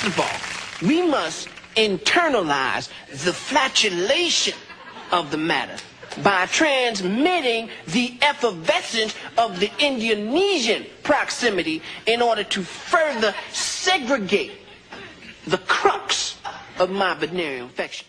First of all, we must internalize the flatulation of the matter by transmitting the effervescence of the Indonesian proximity in order to further segregate the crux of my venereal infection.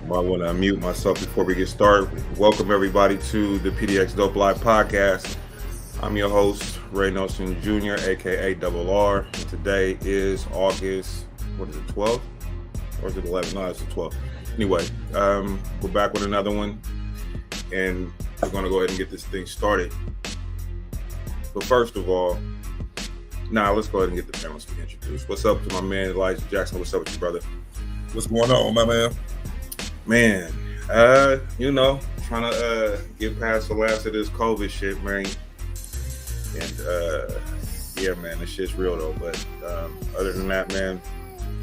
I want to unmute myself before we get started. Welcome everybody to the PDXDOPE Live podcast. I'm your host, Ray Nelson Jr., aka Double R. And today is August, 12th? Or is it 11th? No, it's the 12th. Anyway, we're back with another one, and we're going to go ahead and get this thing started. But first of all, let's go ahead and get the panelists to introduce. What's up to my man, Elijah Jackson? What's up with you, brother? What's going on, my man? Man, trying to get past the last of this COVID shit, man. And yeah, man, this shit's real though. But other than that, man,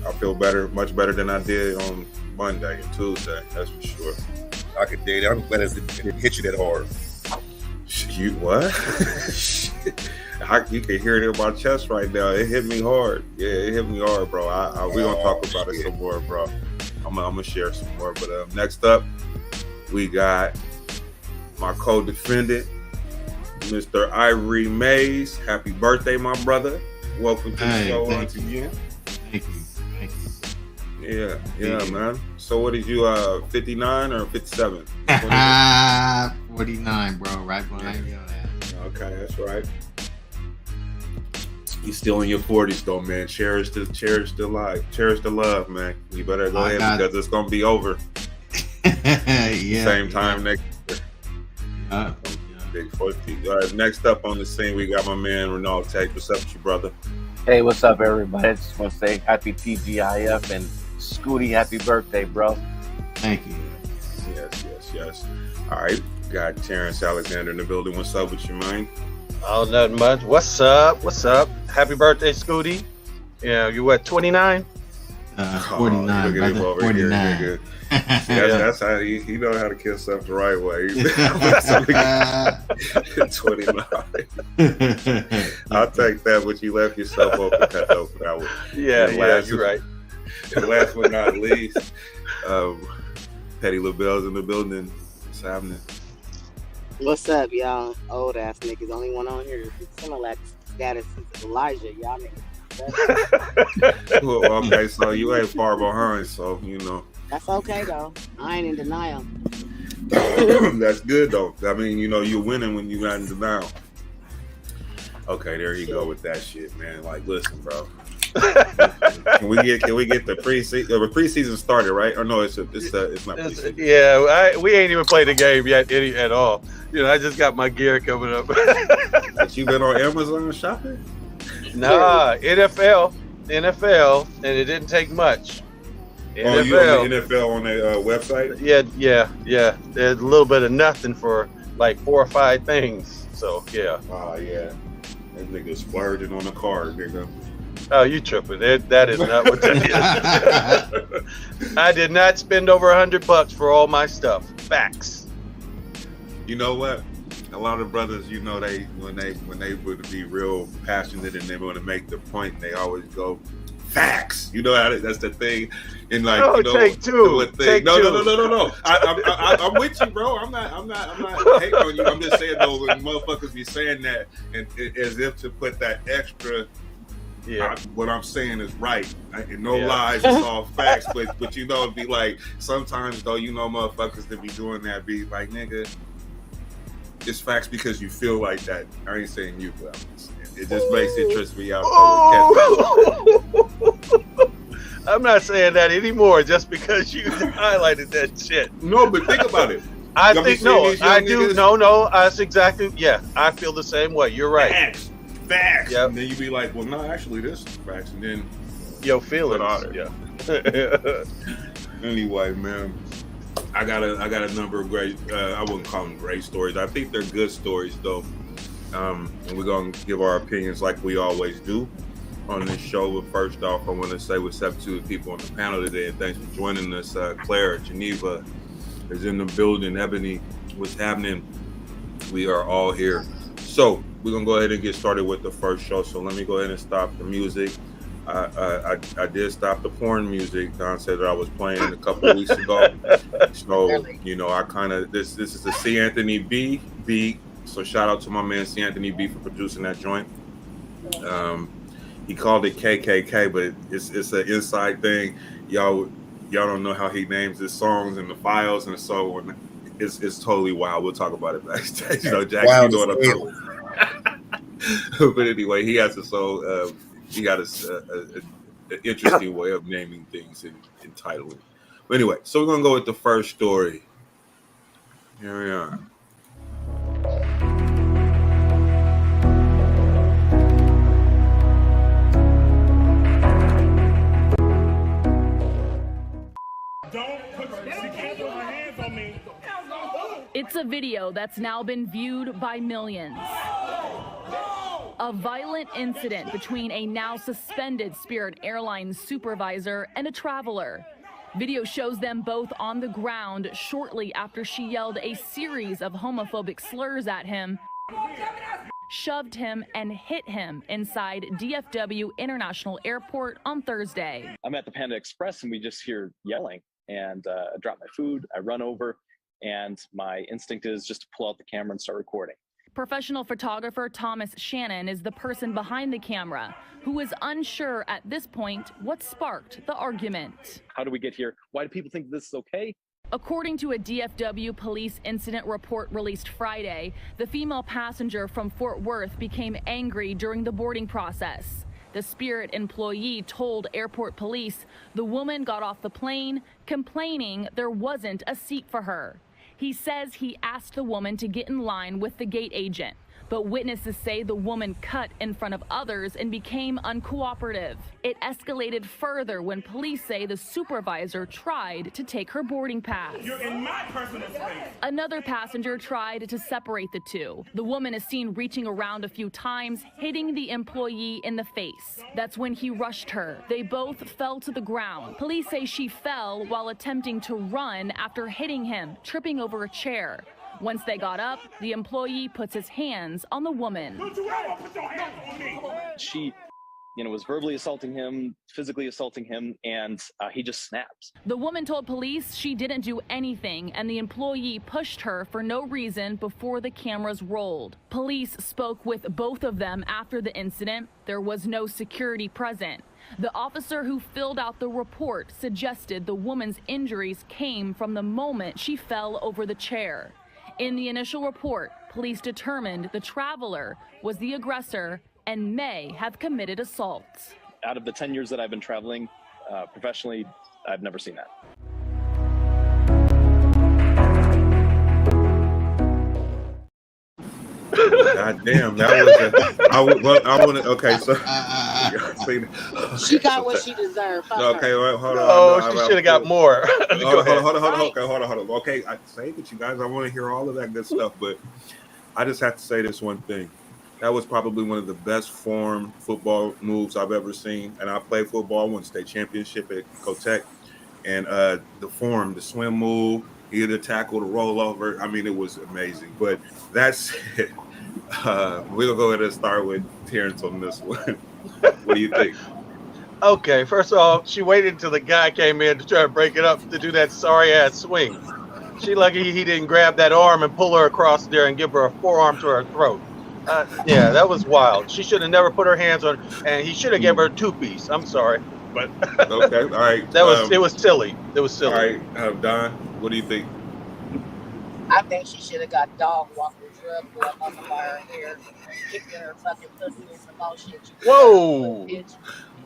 I feel better, much better than I did on Monday and Tuesday. That's for sure. I could date. I'm glad it didn't hit you that hard. You what? You can hear it in my chest right now. It hit me hard. Yeah, it hit me hard, bro. We're gonna talk about it some more, bro. I'm gonna share some more. But next up, we got my co-defendant, Mr. Ivory Mays. Happy birthday, my brother. Welcome to the show once again. Thank you. Yeah, man. So what did you, 59 or 57? 49, bro. Right behind you. Okay, that's right. You still in your 40s though, man. Cherish the life. Cherish the love, man. You better go ahead because it's gonna be over. Same time next year. Big 40. All right, next up on the scene, we got my man Ronald Tate. What's up with you, brother? Hey, what's up, everybody? I just want to say happy TGIF and Scooty, happy birthday, bro. Thank you. Yes. All right, got Terrence Alexander in the building. What's up with you, man? Oh, nothing much. What's up? Happy birthday, Scooty. Yeah, you what, 29? 49, brother. 49. That's how you know how to kill stuff the right way. 29. I'll take that, but you left yourself open cut though for that one. Yeah, you're right. And last but not least, Petty LaBelle's in the building. What's happening? What's up, y'all? Old ass niggas. Only one on here. Similar status is Elijah. Y'all niggas. Well, okay, so you ain't far behind, so you know. That's okay though. I ain't in denial. That's good though. I mean, you're winning when you're not in denial. Okay, there you go with that shit, man. Like, listen, bro. Can we get the preseason? The preseason started, right? Or no, it's not preseason. Yeah, we ain't even played the game yet at all. I just got my gear coming up. But you been on Amazon shopping? Nah, NFL, and it didn't take much. NFL. Oh, you on the NFL on their website? Yeah. There's a little bit of nothing for like 4 or 5 things. So yeah. Oh yeah, that nigga splurging on the card, nigga. Oh, you tripping? That is not what that is. I did not spend over $100 for all my stuff. Facts. You know what? A lot of brothers, they when they would be real passionate and they want to make the point, they always go facts. You know how that's the thing. And like, take two. Take no. two. I'm with you, bro. I'm not hating on you. I'm just saying though, when motherfuckers be saying that and as if to put that extra. Yeah, what I'm saying is right. No lies, it's all facts. But it'd be like sometimes though, motherfuckers that be doing that be like, nigga, it's facts because you feel like that. I ain't saying you, but I'm just saying it just makes it trips me out. I'm not saying that anymore just because you highlighted that shit. No, but think about it. I think no, I do. No, that's exactly. Yeah, I feel the same way. You're right. Facts. Yep. And then you be like, well, no, actually, this is facts. And then your feelings. Yeah. Anyway, man, I got a number of great. I wouldn't call them great stories. I think they're good stories, though. And we're gonna give our opinions like we always do on this show. But first off, I want to say what's up to the people on the panel today, and thanks for joining us. Claire, Geneva is in the building. Ebony, what's happening? We are all here. So we're gonna go ahead and get started with the first show. So let me go ahead and stop the music. I did stop the porn music. Don said that I was playing a couple of weeks ago. So you know, I kind of this is the C. Anthony B beat. So shout out to my man C. Anthony B for producing that joint. He called it KKK, but it's an inside thing. Y'all don't know how he names his songs and the files, and so it's totally wild. We'll talk about it backstage. You know, Jack, you know what I'm talking about. But anyway, he has he got an interesting way of naming things and titling. But anyway, so we're gonna go with the first story. Here we are. It's a video that's now been viewed by millions. A violent incident between a now suspended Spirit Airlines supervisor and a traveler. Video shows them both on the ground shortly after she yelled a series of homophobic slurs at him, shoved him, and hit him inside DFW International Airport on Thursday. I'm at the Panda Express and we just hear yelling, and I drop my food, I run over, and my instinct is just to pull out the camera and start recording. Professional photographer Thomas Shannon is the person behind the camera, who is unsure at this point what sparked the argument. How do we get here? Why do people think this is okay? According to a DFW police incident report released Friday, the female passenger from Fort Worth became angry during the boarding process. The Spirit employee told airport police the woman got off the plane complaining there wasn't a seat for her. He says he asked the woman to get in line with the gate agent, but witnesses say the woman cut in front of others and became uncooperative. It escalated further when police say the supervisor tried to take her boarding pass. You're in my personal space. Another passenger tried to separate the two. The woman is seen reaching around a few times, hitting the employee in the face. That's when he rushed her. They both fell to the ground. Police say she fell while attempting to run after hitting him, tripping over a chair. Once they got up, the employee puts his hands on the woman. Don't you ever put your hands on me. She, was verbally assaulting him, physically assaulting him, and he just snaps. The woman told police she didn't do anything, and the employee pushed her for no reason before the cameras rolled. Police spoke with both of them after the incident. There was no security present. The officer who filled out the report suggested the woman's injuries came from the moment she fell over the chair. In the initial report, police determined the traveler was the aggressor and may have committed assault. Out of the 10 years that I've been traveling professionally, I've never seen that. God damn, that was I want to. Okay, so she got what she deserved. Okay, hold on. Oh, she should have got more. Hold on. Okay, I say that you guys. I want to hear all of that good stuff, but I just have to say this one thing. That was probably one of the best formed football moves I've ever seen, and I played football, won state championship at Cotech, and the swim move, either the tackle, the rollover. I mean, it was amazing. But that's it. We'll go ahead and start with Terrence on this one. What do you think? Okay, first of all, she waited until the guy came in to try to break it up to do that sorry ass swing. She lucky he didn't grab that arm and pull her across there and give her a forearm to her throat. Yeah, that was wild. She should have never put her hands on, and he should have given her a two-piece. I'm sorry, but okay, all right. It was silly. It was silly. All right, Don, what do you think? I think she should have got dog walkers rubbed up on the fire here, kicking her fucking pussy and some more shit. Whoa! Bitch.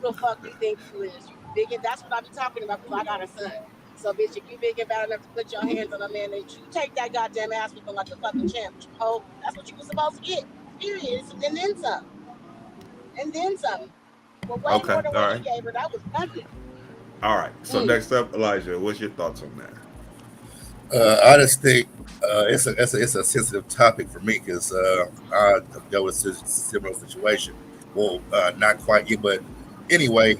Who the fuck do you think you is? You Big and that's what I be talking about because I got a son. So, bitch, if you big and bad enough to put your hands on a man, then you take that goddamn ass with them like a fucking champ. Oh, that's what you was supposed to get. Period. And then some. And then some. Well, way Okay, more than all what right. you gave her. That was nothing. All right. So next up, Elijah, what's your thoughts on that? I just think it's a sensitive topic for me because I dealt with a similar situation. Well, not quite yet, but anyway,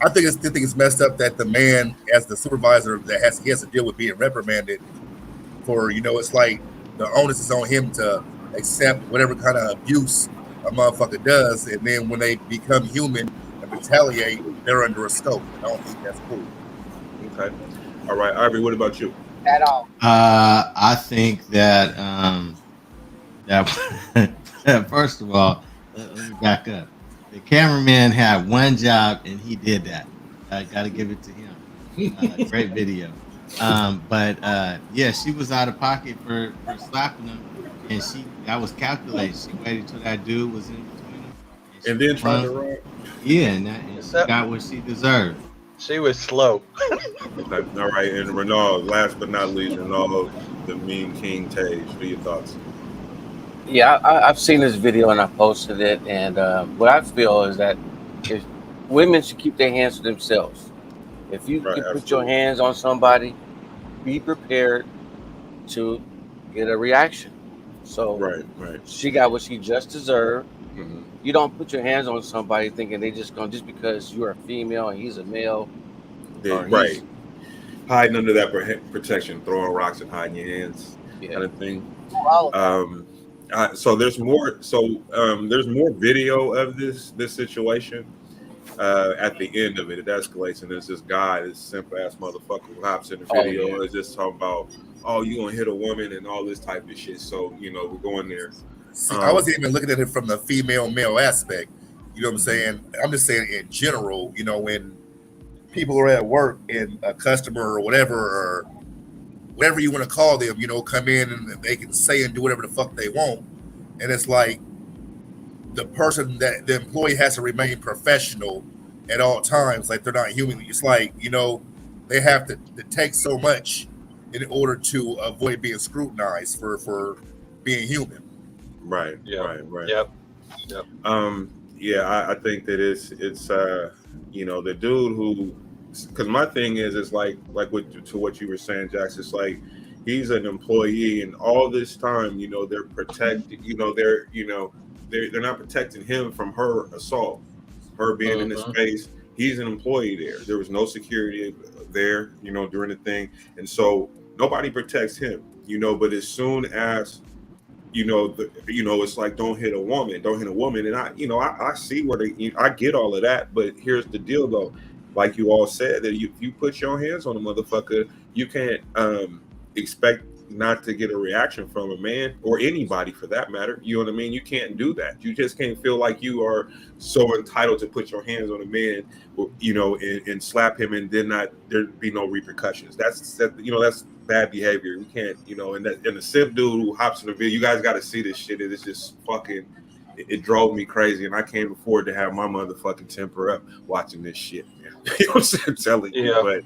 I think it's messed up that the man, as the supervisor, he has to deal with being reprimanded for, it's like the onus is on him to accept whatever kind of abuse a motherfucker does, and then when they become human and retaliate, they're under a scope. I don't think that's cool. Okay. All right, Ivory, what about you? At all. I think that first of all, let me back up. The cameraman had one job and he did that. I got to give it to him. Great video. But yeah, she was out of pocket for slapping him, and that was calculated. She waited till that dude was in between them, and then tried to run. Yeah, and she got what she deserved. She was slow. Okay. All right, and Renaud, last but not least, Renaud, the meme king Tage. What are your thoughts? Yeah, I've seen this video and I posted it, and what I feel is that if women should keep their hands to themselves. If you can put your hands on somebody, be prepared to get a reaction. So right. She got what she just deserved. Mm-hmm. You don't put your hands on somebody thinking they just because you're a female and he's a male. Right. Hiding under that protection, throwing rocks and hiding your hands, kind of thing. So there's more. So there's more video of this situation. At the end of it, it escalates, and there's this guy, this simp ass motherfucker who hops in the video and is just talking about, "Oh, you gonna hit a woman" and all this type of shit. So we're going there. See, I wasn't even looking at it from the female male aspect. You know what I'm saying? I'm just saying in general. When people are at work and a customer or whatever you want to call them, come in and they can say and do whatever the fuck they want, and it's like the the employee has to remain professional at all times, like they're not human. It's like they have to take so much in order to avoid being scrutinized for being human. Right. Yep. Right. Yep. Yeah, I think that it's the dude who, because my thing is, it's like to what you were saying, Jax. It's like he's an employee, and all this time, they're protected. They're not protecting him from her assault, her being in his space. He's an employee there. There was no security there, during the thing, and so nobody protects him. But as soon as it's like don't hit a woman, and I see where I get all of that, but here's the deal though, like you all said, that if you put your hands on a motherfucker, you can't expect not to get a reaction from a man or anybody for that matter. You know what I mean? You can't do that. You just can't feel like you are so entitled to put your hands on a man, and slap him and then there be no repercussions. That's bad behavior. You can't, and the simp dude who hops in the video, you guys got to see this shit. It is just fucking, it drove me crazy, and I can't afford to have my motherfucking temper up watching this shit, man. You know what I'm telling you? But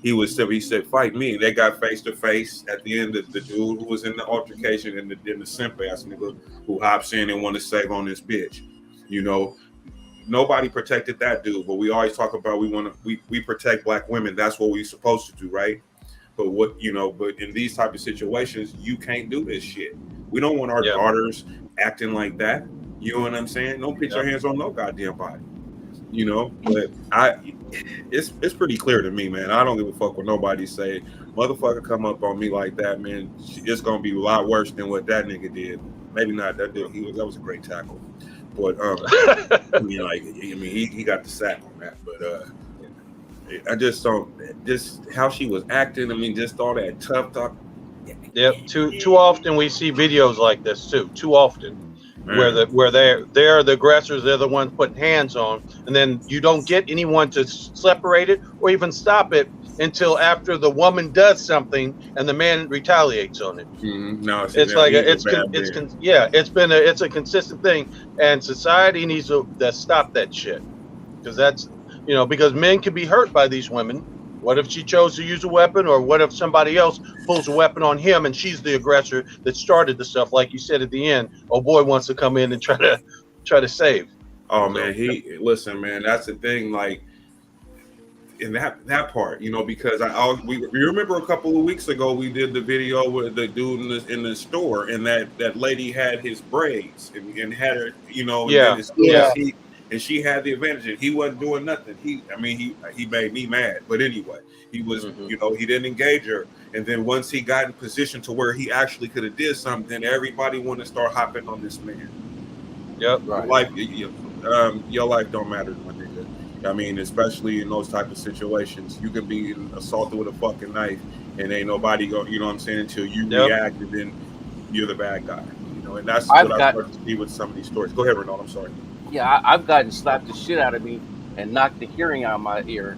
he said, fight me. They got face to face at the end of the dude who was in the altercation and the simp ass nigga who hops in and want to save on this bitch. Nobody protected that dude, but we always talk about we protect black women. That's what we're supposed to do, right? But but in these type of situations, you can't do this shit. We don't want our daughters acting like that. You know what I'm saying? Don't put your hands on no goddamn body. But it's pretty clear to me, man. I don't give a fuck what nobody say. Motherfucker come up on me like that, man. It's gonna be a lot worse than what that nigga did. Maybe not that dude. That was a great tackle. But he got the sack on that. But I just don't, just how she was acting. I mean, just all that tough talk. Yep. Too often we see videos like this too. Too often, where they're the aggressors. They're the ones putting hands on, and then you don't get anyone to separate it or even stop it until after the woman does something and the man retaliates on it. Mm-hmm. No, it's like it's a consistent thing, and society needs to stop that shit, because You know, because men can be hurt by these women. What if she chose to use a weapon, or what if somebody else pulls a weapon on him and she's the aggressor that started the stuff? Like you said at the end, oh boy wants to come in and try to save. Oh man, listen, man. That's the thing. Like in that part, you know, because we remember a couple of weeks ago we did the video with the dude in the store, and that lady had his braids and had her, you know, and she had the advantage, and he wasn't doing nothing. He made me mad, but anyway, he was, you know, he didn't engage her, and then once he got in position to where he actually could have did something, then everybody wanted to start hopping on this man. Yep, right. Your life don't matter, my nigga. I mean, especially in those type of situations, you can be assaulted with a fucking knife, and ain't nobody go. You know what I'm saying? Until you react, and then you're the bad guy. You know, and that's what I start to see with some of these stories. Go ahead, Renaud. I'm sorry. Yeah, I've gotten slapped the shit out of me and knocked the hearing out of my ear.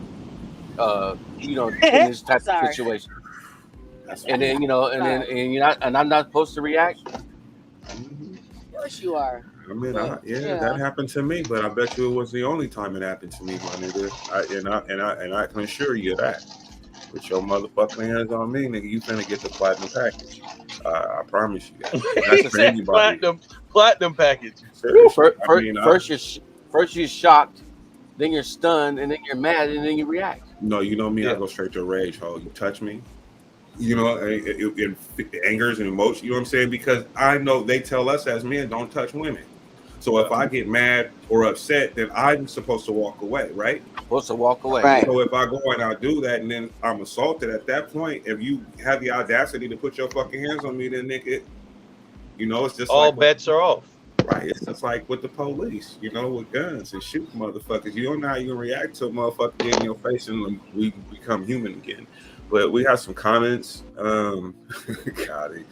You know, in this type of situation. And then you know, and I'm not supposed to react. Of course you are. I mean, that happened to me, but I bet you it was the only time it happened to me, my nigga. And I can assure you that. With your motherfucking hands on me, nigga, you finna get the platinum package. I promise you that. That's for anybody. Platinum package. First you're shocked, then you're stunned, and then you're mad, and then you react. No, you know me, I go straight to rage. Ho, you touch me, you know, it angers and emotion. You know what I'm saying? Because I know they tell us as men don't touch women. So if I get mad or upset, then I'm supposed to walk away, right? Supposed to walk away. Right. So if I go and I do that, and then I'm assaulted at that point, if you have the audacity to put your fucking hands on me, then nigga, you know, it's just all bets are off. Right. It's just like with the police, you know, with guns and shoot motherfuckers. You don't know how you can react to a motherfucker getting in your face, and we become human again. But we have some comments. God, and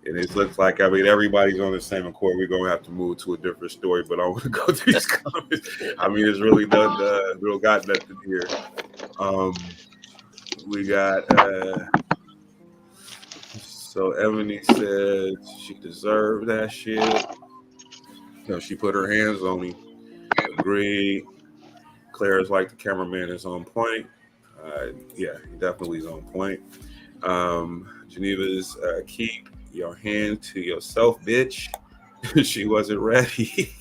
it looks like, I mean, everybody's on the same accord. We're gonna have to move to a different story, but I want to go through these comments. I mean, it's really done. We don't got nothing here. We got. So Ebony said she deserved that shit. You know, she put her hands on me. Agreed. Claire's like the cameraman is on point. Yeah, he definitely is on point. Geneva's keep your hand to yourself, bitch. She wasn't ready.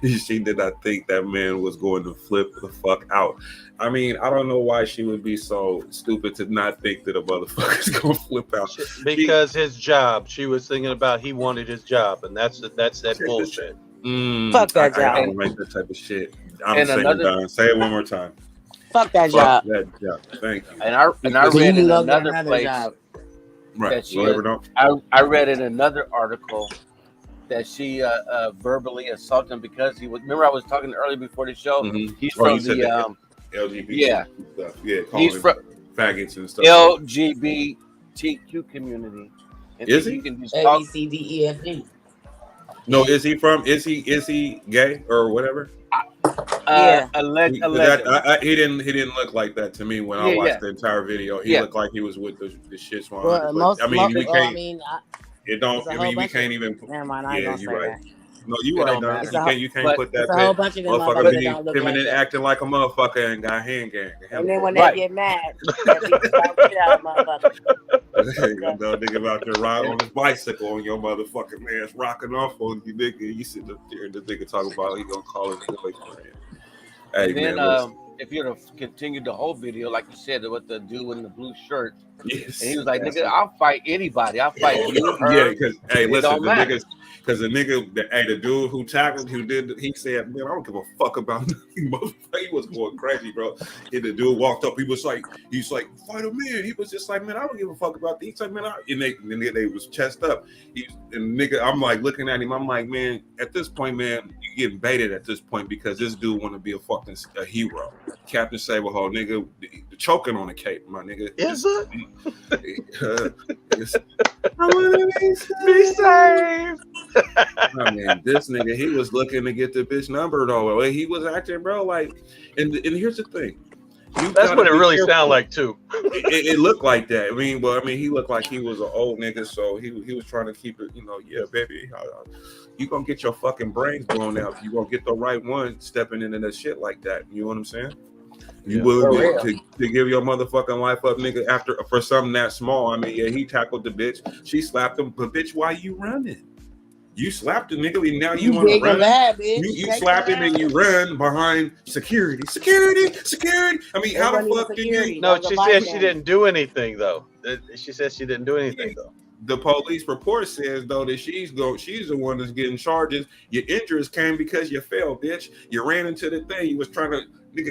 She did not think that man was going to flip the fuck out. I mean, I don't know why she would be so stupid to not think that a motherfucker's going to flip out. Because his job. She was thinking about he wanted his job, and that's that bullshit. Fuck that job. I don't like that type of shit. I'm saying, Don, say it one more time. Fuck that job. That job. Thank you. And I read in another place job. Right. I read in another article that she verbally assaulted him because he was. Remember, I was talking earlier before the show. Mm-hmm. He's from the LGBT stuff. Yeah, he's from faggots and stuff. LGBTQ community. And is he? ABCDEFG. No, is he gay or whatever? Allegedly. He didn't look like that to me when I watched the entire video. He looked like he was with the shit swan. Well, we can't even. Never mind, You're right. No, you right, Don. You can't put that. A whole bunch of them motherfucker be don't look feminine, like acting like a motherfucker and got hand gang. And then when they get mad, they get out, motherfucker. No nigga about to ride on his bicycle on your motherfucking man's rocking off on you, nigga. You sitting up there and the nigga talking about he gonna call his boyfriend. Hey, and then man, if you'd have continued the whole video, like you said, with the dude in the blue shirt, yes, and he was like, "Nigga, I'll fight anybody. I'll fight you." Her. Yeah, because listen, the dude who tackled, he said, "Man, I don't give a fuck about nothing." He was going crazy, bro. And the dude walked up, he's like, "Fight a man." He was just like, "Man, I don't give a fuck about these." Like, man, and they was chest up. I'm like looking at him. I'm like, man, at this point, man, you getting baited at this point because this dude want to be a hero. Captain Saberhole, nigga, the choking on the cape, my nigga. Is it? I want to be safe. I mean, this nigga, he was looking to get the bitch number though. He was acting, bro, like, and here's the thing. That's what it really sounded like too. It looked like that. I mean, he looked like he was an old nigga, so he was trying to keep it, yeah, baby. You gonna get your fucking brains blown out. You gonna get the right one stepping into that shit like that. You know what I'm saying? You willing to give your motherfucking life up, nigga, for something that small? I mean, yeah, he tackled the bitch. She slapped him, but bitch, why you running? You slapped the nigga, and now you want to run. You slap him and you run behind security. I mean, how the fuck did you? No, she said she didn't do anything though. She said she didn't do anything though. The police report says though that she's the one that's getting charges. Your injuries came because you fell, bitch. You ran into the thing. You was trying to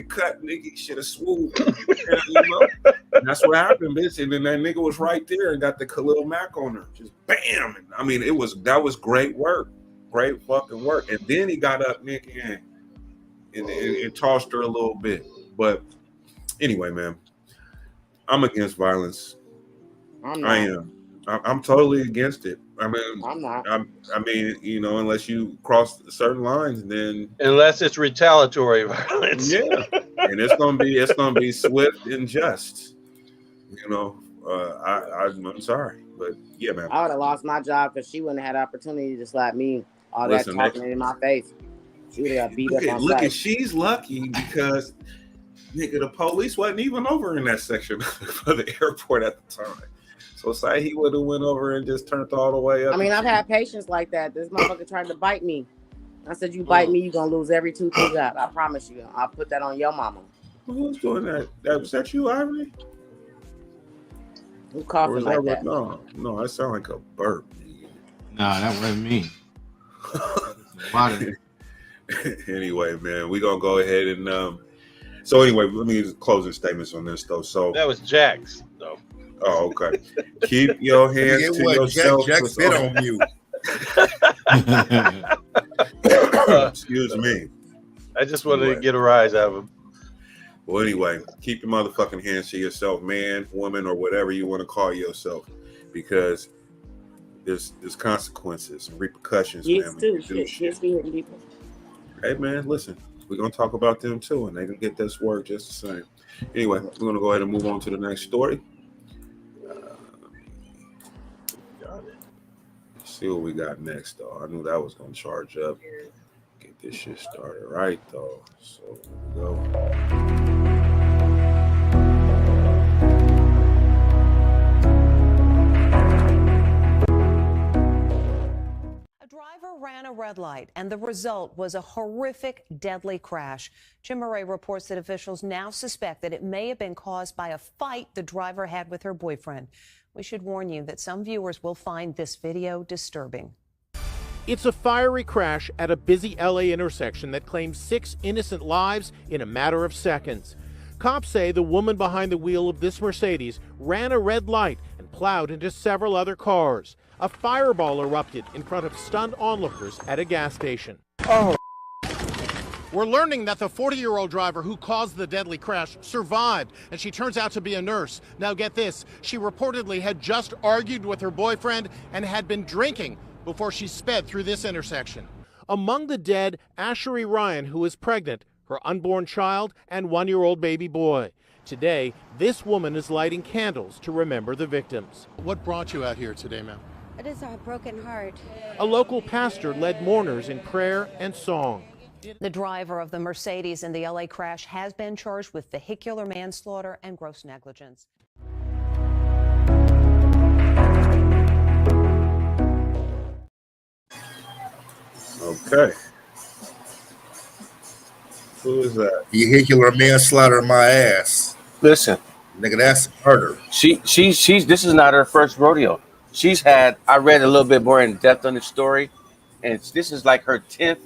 cut, nigga. Should have swooped. And that's what happened, bitch. And then that nigga was right there and got the Khalil Mack on her. Just bam. I mean, that was great work. Great fucking work. And then he got up, nigga, and tossed her a little bit. But anyway, man, I'm against violence. I am. I'm totally against it. I mean, I'm not. I mean, you know, unless you cross certain lines, then unless it's retaliatory violence, yeah, and it's gonna be swift and just. You know, I'm sorry, but yeah, man. I would have lost my job because she wouldn't have had the opportunity to slap me all that talking in my face. She would have got beat up on Look, sight. she's lucky because nigga, the police wasn't even over in that section of the airport at the time. So say he would have went over and just turned all the way up. I mean, I've had patients like that. This motherfucker tried to bite me. I said, you bite me, you're going to lose every tooth you got. I promise you. I'll put that on your mama. Who's doing that? Was that you, Ivory? Who coughing like that? No, that sound like a burp. No, that wasn't me. Anyway, man, we're going to go ahead and... So anyway, let me use closing statements on this, though. So that was Jack's, though. Oh, okay. Keep your hands to yourself. Jack spit on you. Excuse me. I just wanted to get a rise out of him. Well, anyway, keep your motherfucking hands to yourself, man, woman, or whatever you want to call yourself, because there's consequences and repercussions, man. Kids be hitting people. Hey, man, listen, we're gonna talk about them too, and they can get this work just the same. Anyway, we're gonna go ahead and move on to the next story. See what we got next, though. I knew that was gonna charge up. Get this shit started right, though. So here we go. A driver ran a red light, and the result was a horrific, deadly crash. Jim Murray reports that officials now suspect that it may have been caused by a fight the driver had with her boyfriend. We should warn you that some viewers will find this video disturbing. It's a fiery crash at a busy LA intersection that claims 6 innocent lives in a matter of seconds. Cops say the woman behind the wheel of this Mercedes ran a red light and plowed into several other cars. A fireball erupted in front of stunned onlookers at a gas station. Oh. We're learning that the 40-year-old driver who caused the deadly crash survived, and she turns out to be a nurse. Now get this, she reportedly had just argued with her boyfriend and had been drinking before she sped through this intersection. Among the dead, Ashery Ryan, who is pregnant, her unborn child, and 1-year-old baby boy. Today, this woman is lighting candles to remember the victims. What brought you out here today, ma'am? It is a broken heart. A local pastor led mourners in prayer and song. The driver of the Mercedes in the LA crash has been charged with vehicular manslaughter and gross negligence. Okay. Who is that? Vehicular manslaughter my ass. Listen. Nigga, that's murder. She's this is not her first rodeo. She's had, I read a little bit more in depth on the story, and this is like her 10th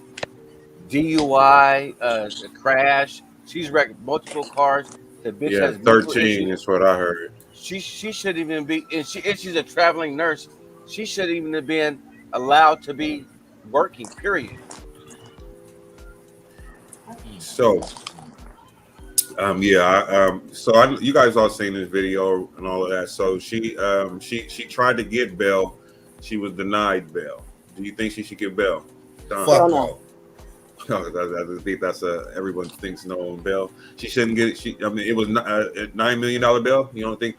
DUI, crash. She's wrecked multiple cars. The bitch has 13 is what I heard. She shouldn't even be, and she's a traveling nurse. She shouldn't even have been allowed to be working, period. So, you guys all seen this video and all of that. So she tried to get bail. She was denied bail. Do you think she should get bail? Fuck no. I think that's everyone thinks no on bail. She shouldn't get it. It was a $9 million bail. You don't think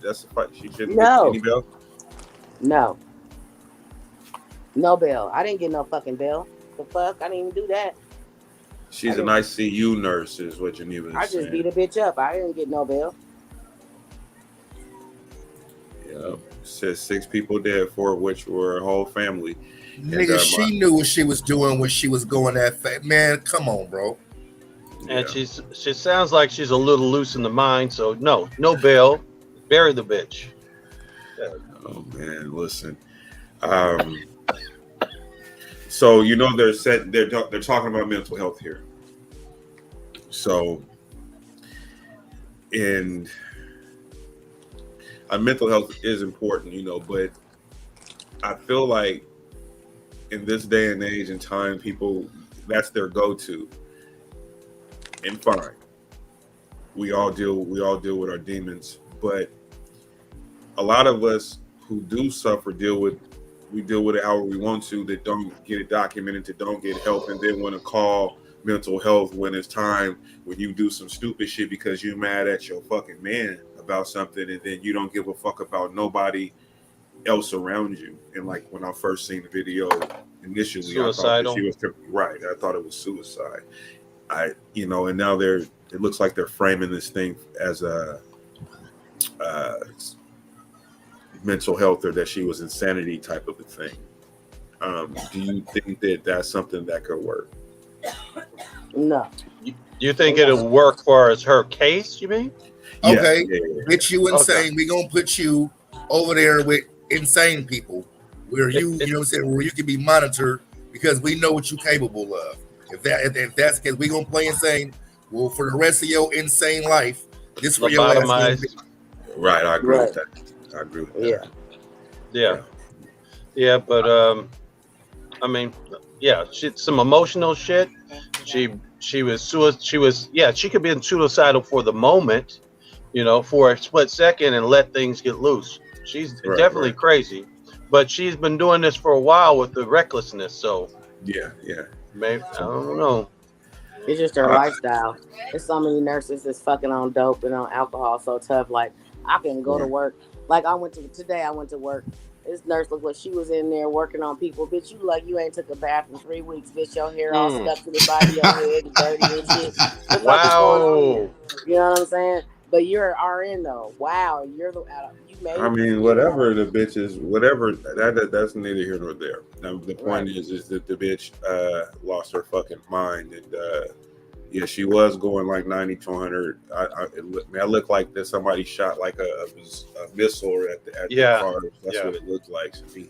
that's a fight? She shouldn't get any bail? No. No bail. I didn't get no fucking bail. The fuck? I didn't even do that. She's an ICU nurse, is what Geneva is I just saying. beat a bitch up. I didn't get no bail. Yeah, says 6 people dead, 4 of which were a whole family. Nigga, she knew what she was doing when she was going that fast. Man, come on, bro. And she sounds like she's a little loose in the mind. So no bail. Bury the bitch. Oh man, listen. So you know they're talking about mental health here. So, and mental health is important, you know, but I feel like in this day and age and time, people, that's their go-to. And fine, we all deal with our demons, but a lot of us who do suffer deal with it however we want to, that don't get it documented, that don't get help, and then want to call mental health when it's time, when you do some stupid shit because you're mad at your fucking man about something, and then you don't give a fuck about nobody else around you. And like when I first seen the video initially, suicidal. I thought that she was right. I thought it was suicide. And now it looks like they're framing this thing as a mental health, or that she was insanity type of a thing. Do you think that that's something that could work? No. You think it'll work for as her case, you mean? Okay, bitch, you insane. Okay. We gonna put you over there with insane people where you know what I'm saying, where you can be monitored because we know what you're capable of. If that's the case, we gonna play insane. Well, for the rest of your insane life, this for your ass. Right, I agree with that. I agree with that. Yeah, but I mean, some emotional shit. She could be suicidal for the moment, you know, for a split second and let things get loose. She's definitely crazy, but she's been doing this for a while with the recklessness. So maybe I don't know. It's just her lifestyle. There's so many nurses that's fucking on dope and on alcohol so tough. Like I can go to work. Like I went to work. This nurse looked like she was in there working on people. Bitch, you ain't took a bath in 3 weeks. Bitch, your hair all stuck to the body of your head and dirty and shit. Wow. You know what I'm saying? But you're an RN though. Wow, you're you made. I mean, whatever the bitch is, whatever that's neither here nor there. Now, the point is that the bitch lost her fucking mind, and she was going like 90 to 100. I looked like that somebody shot like a missile at the car. That's what it looked like to me.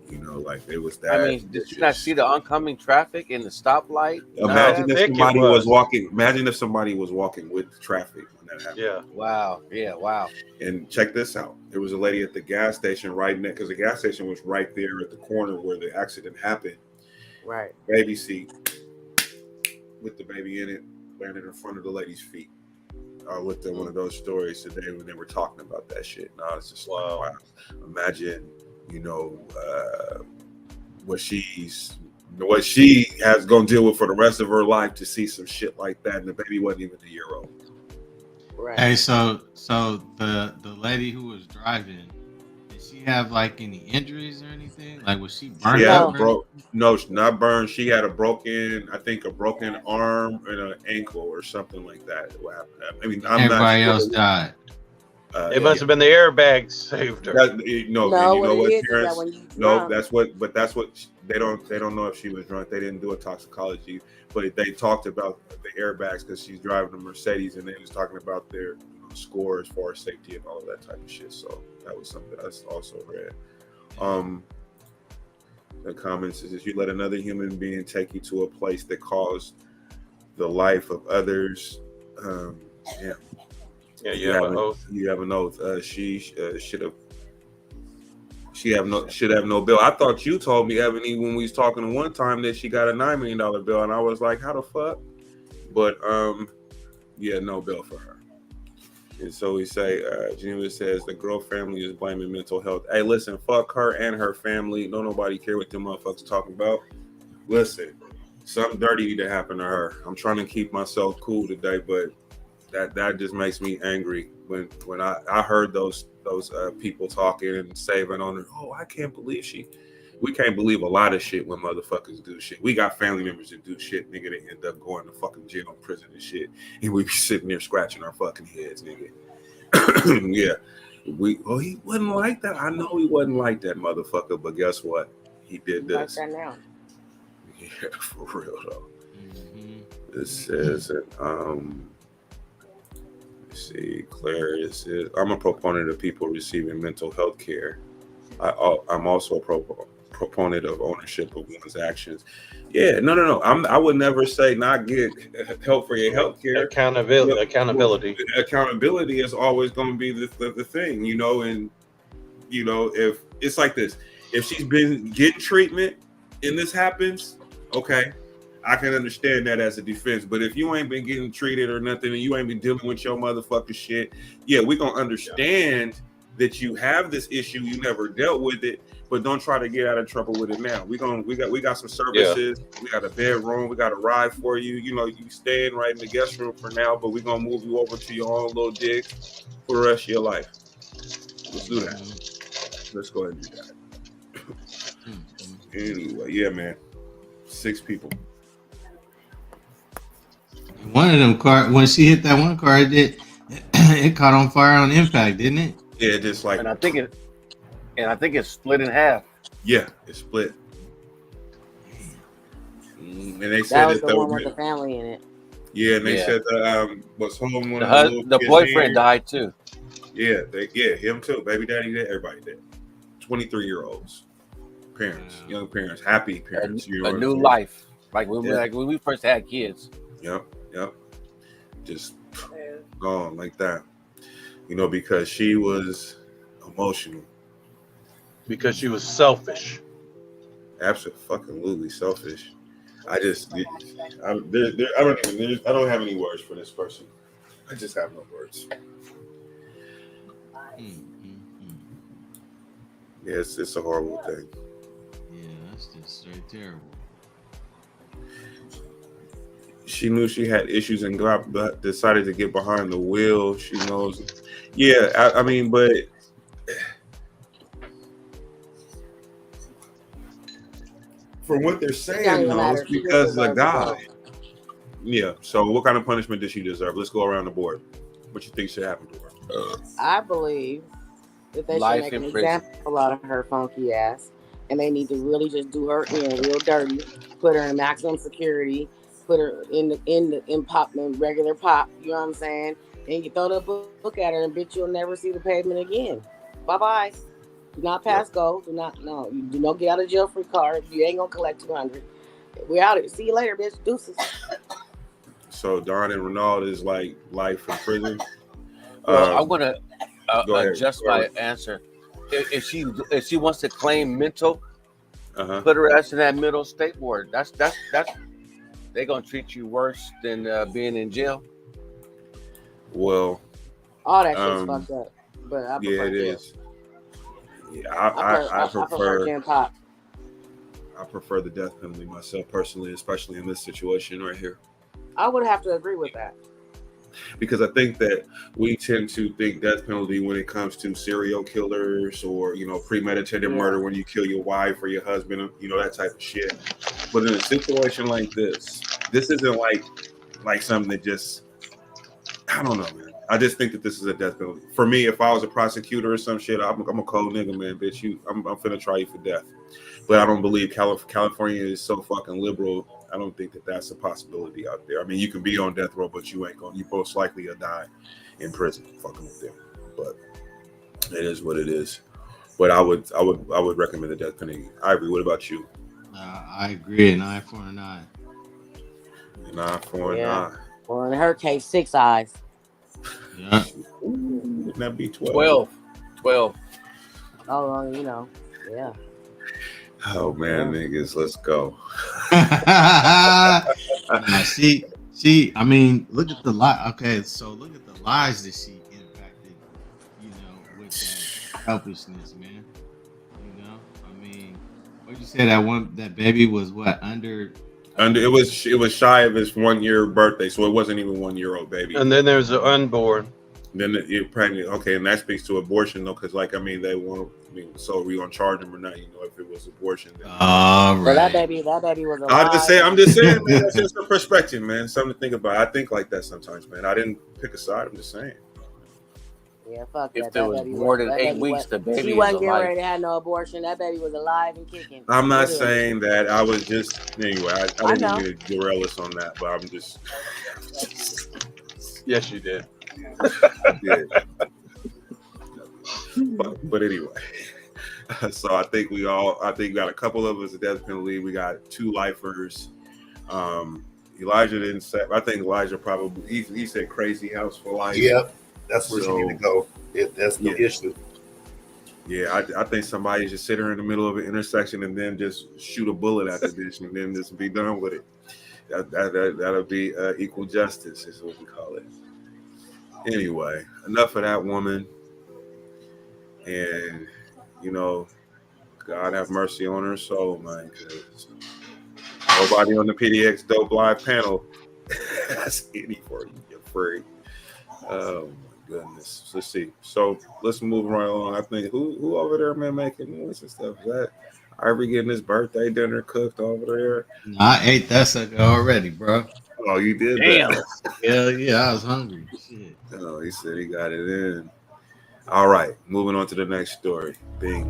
You know, like it was that. I mean, did you not see the oncoming traffic in the stoplight? Imagine if somebody was walking. Imagine if somebody was walking with traffic when that happened. Yeah. Wow. Yeah. Wow. And check this out. There was a lady at the gas station right next, because the gas station was right there at the corner where the accident happened. Right. Baby seat with the baby in it, landed in front of the lady's feet. I looked at one of those stories today when they were talking about that shit. And I was just like, wow. Imagine, you know, what she has gonna deal with for the rest of her life to see some shit like that, and the baby wasn't even a year old. Right. Hey, so the lady who was driving, did she have like any injuries or anything? Like was she burned? No, not burned. She had a broken arm and an ankle or something like that. I mean, everybody else died. It must have been the airbags saved her. That's what they don't know if she was drunk. They didn't do a toxicology, but they talked about the airbags because she's driving a Mercedes, and they was talking about their score as far as safety and all of that type of shit. So that was something that's also read. The comments is, if you let another human being take you to a place that caused the life of others, you have an oath. You have an oath. She should have no bill. I thought you told me, Ebony, when we was talking one time that she got a $9 million bill, and I was like, how the fuck? But no bill for her. And so we say, Geneva says the girl family is blaming mental health. Hey, listen, fuck her and her family. Don't nobody care what them motherfuckers talking about. Listen, something dirty need to happen to her. I'm trying to keep myself cool today, but that just makes me angry when I heard those people talking and saving on her. Oh, I can't believe she. we can't believe a lot of shit when motherfuckers do shit. We got family members that do shit, nigga, that end up going to fucking jail and prison and shit. And we be sitting there scratching our fucking heads, nigga. Yeah. He wasn't like that. I know he wasn't like that, motherfucker, but guess what? He did this. Like that now. Yeah, for real though. This says let's see, Claire, this is I'm a proponent of people receiving mental health care. I'm also a proponent of ownership of one's actions. Yeah, no. I would never say not get help for your health care. Accountability is always going to be the thing, you know. And you know, if it's like this, if she's been getting treatment and this happens, okay, I can understand that as a defense. But if you ain't been getting treated or nothing, and you ain't been dealing with your motherfucking shit, yeah, we gonna understand that you have this issue, you never dealt with it, but don't try to get out of trouble with it now. We got some services, we got a bedroom, we got a ride for you. You know, you staying right in the guest room for now, but we're gonna move you over to your own little dig for the rest of your life. Let's do that. Let's go ahead and do that. Anyway, yeah, man. 6 people. One of them car, when she hit that one car, it caught on fire on impact, didn't it? Yeah, just like, and I think it split in half. Yeah, it split. And they That said was that the one with the family in it. Yeah, and they said that was home when the boyfriend died too. Yeah, him too. Baby daddy did. Everybody did. 23-year-olds, parents, young parents, happy parents. A new life, like when we first had kids. Yep. Just gone like that. You know, because she was emotional. because she was selfish. Absolutely selfish. I don't have any words for this person. I just have no words. Yeah, it's a horrible thing. Yeah, that's just straight terrible. She knew she had issues and decided to get behind the wheel. She knows. Yeah, I mean, but from what they're saying, though, it's because the guy. Yeah. So, what kind of punishment did she deserve? Let's go around the board. What you think should happen to her? I believe that they should make an example out of her funky ass, and they need to really just do her in real dirty, put her in maximum security, put her in pop, in regular pop. You know what I'm saying? And you throw the book at her, and bitch, you'll never see the pavement again. Bye bye. Do not pass go. You do not get out of jail free card. You ain't gonna collect $200. We're out here. See you later, bitch. Deuces. So Don and Renaud is like life in prison. Well, I'm gonna adjust my answer. If she wants to claim mental, put her ass in that middle state ward. That's they're gonna treat you worse than being in jail. Well, all that shit's fucked up. But I prefer it jail. is. Yeah, I prefer pop. I prefer the death penalty myself personally, especially in this situation right here. I would have to agree with that. Because I think that we tend to think death penalty when it comes to serial killers or, premeditated murder when you kill your wife or your husband, that type of shit. But in a situation like this isn't like something that just, I don't know, man. I just think that this is a death penalty. For me, if I was a prosecutor or some shit, I'm a cold nigga, man, bitch. I'm finna try you for death. But I don't believe California is so fucking liberal. I don't think that that's a possibility out there. I mean, you can be on death row, but you most likely die in prison fucking with them. But it is what it is. But I would recommend the death penalty. Ivory, what about you? I agree. An eye for an eye. An eye for an eye. Well, in her case, 6 eyes. Yeah. Wouldn't that be 12? 12. Oh, well, yeah. Oh man, niggas, let's go. She. I mean, look at the lie. Okay, so look at the lies that she impacted. With that selfishness, man. I mean, what you said that baby was what under. It was shy of his 1 year birthday, so it wasn't even 1 year old baby. And then there's the unborn. Then you're pregnant. Okay, and that speaks to abortion though, because they want mean, so are we gonna charge him or not? You know, if it was abortion. Then, all right. So that baby was alive. I'm just saying, man. That's just a perspective, man. Something to think about. I think like that sometimes, man. I didn't pick a side. I'm just saying. Yeah, fuck If that. there That was baby more was, than that 8 baby weeks, was, the baby she is wasn't getting alive. ready to have no abortion. That baby was alive and kicking. I'm not Literally. saying that. I was just anyway. I didn't know. mean to derail us on that, but I'm just. Yes, you did. Yeah. But anyway. So I think we got a couple of us at death penalty. We got 2 lifers. Elijah didn't say. I think Elijah probably he said crazy house for life. Yep, that's where she need to go. If that's the issue. Yeah, I think somebody should sit her in the middle of an intersection and then just shoot a bullet at the bitch and then just be done with it. That'll be equal justice is what we call it. Anyway, enough of that woman. And you know, God have mercy on her soul, man. Because nobody on the PDXDOPE live panel has any for you. You're free. Oh my goodness. Let's see. So let's move right along. I think who over there, man, making noise and stuff? Is that Ivory getting his birthday dinner cooked over there? No, I ate that sucker already, bro. Oh, you did? Damn. That? Hell yeah, I was hungry. Shit. Oh, he said he got it in. All right, moving on to the next story. Bing.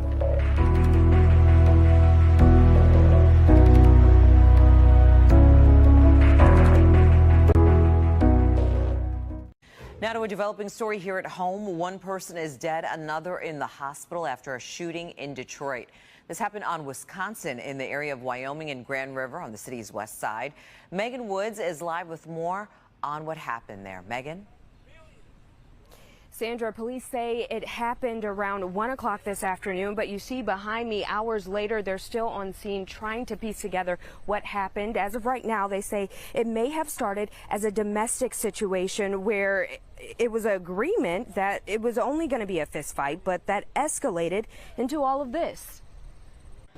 Now to a developing story here at home. One person is dead, another in the hospital after a shooting in Detroit. This happened on Wisconsin in the area of Wyoming and Grand River on the city's west side. Megan Woods is live with more on what happened there. Megan? Sandra, police say it happened around 1 o'clock this afternoon, but you see behind me hours later, they're still on scene trying to piece together what happened. As of right now, they say it may have started as a domestic situation where it was an agreement that it was only going to be a fist fight, but that escalated into all of this.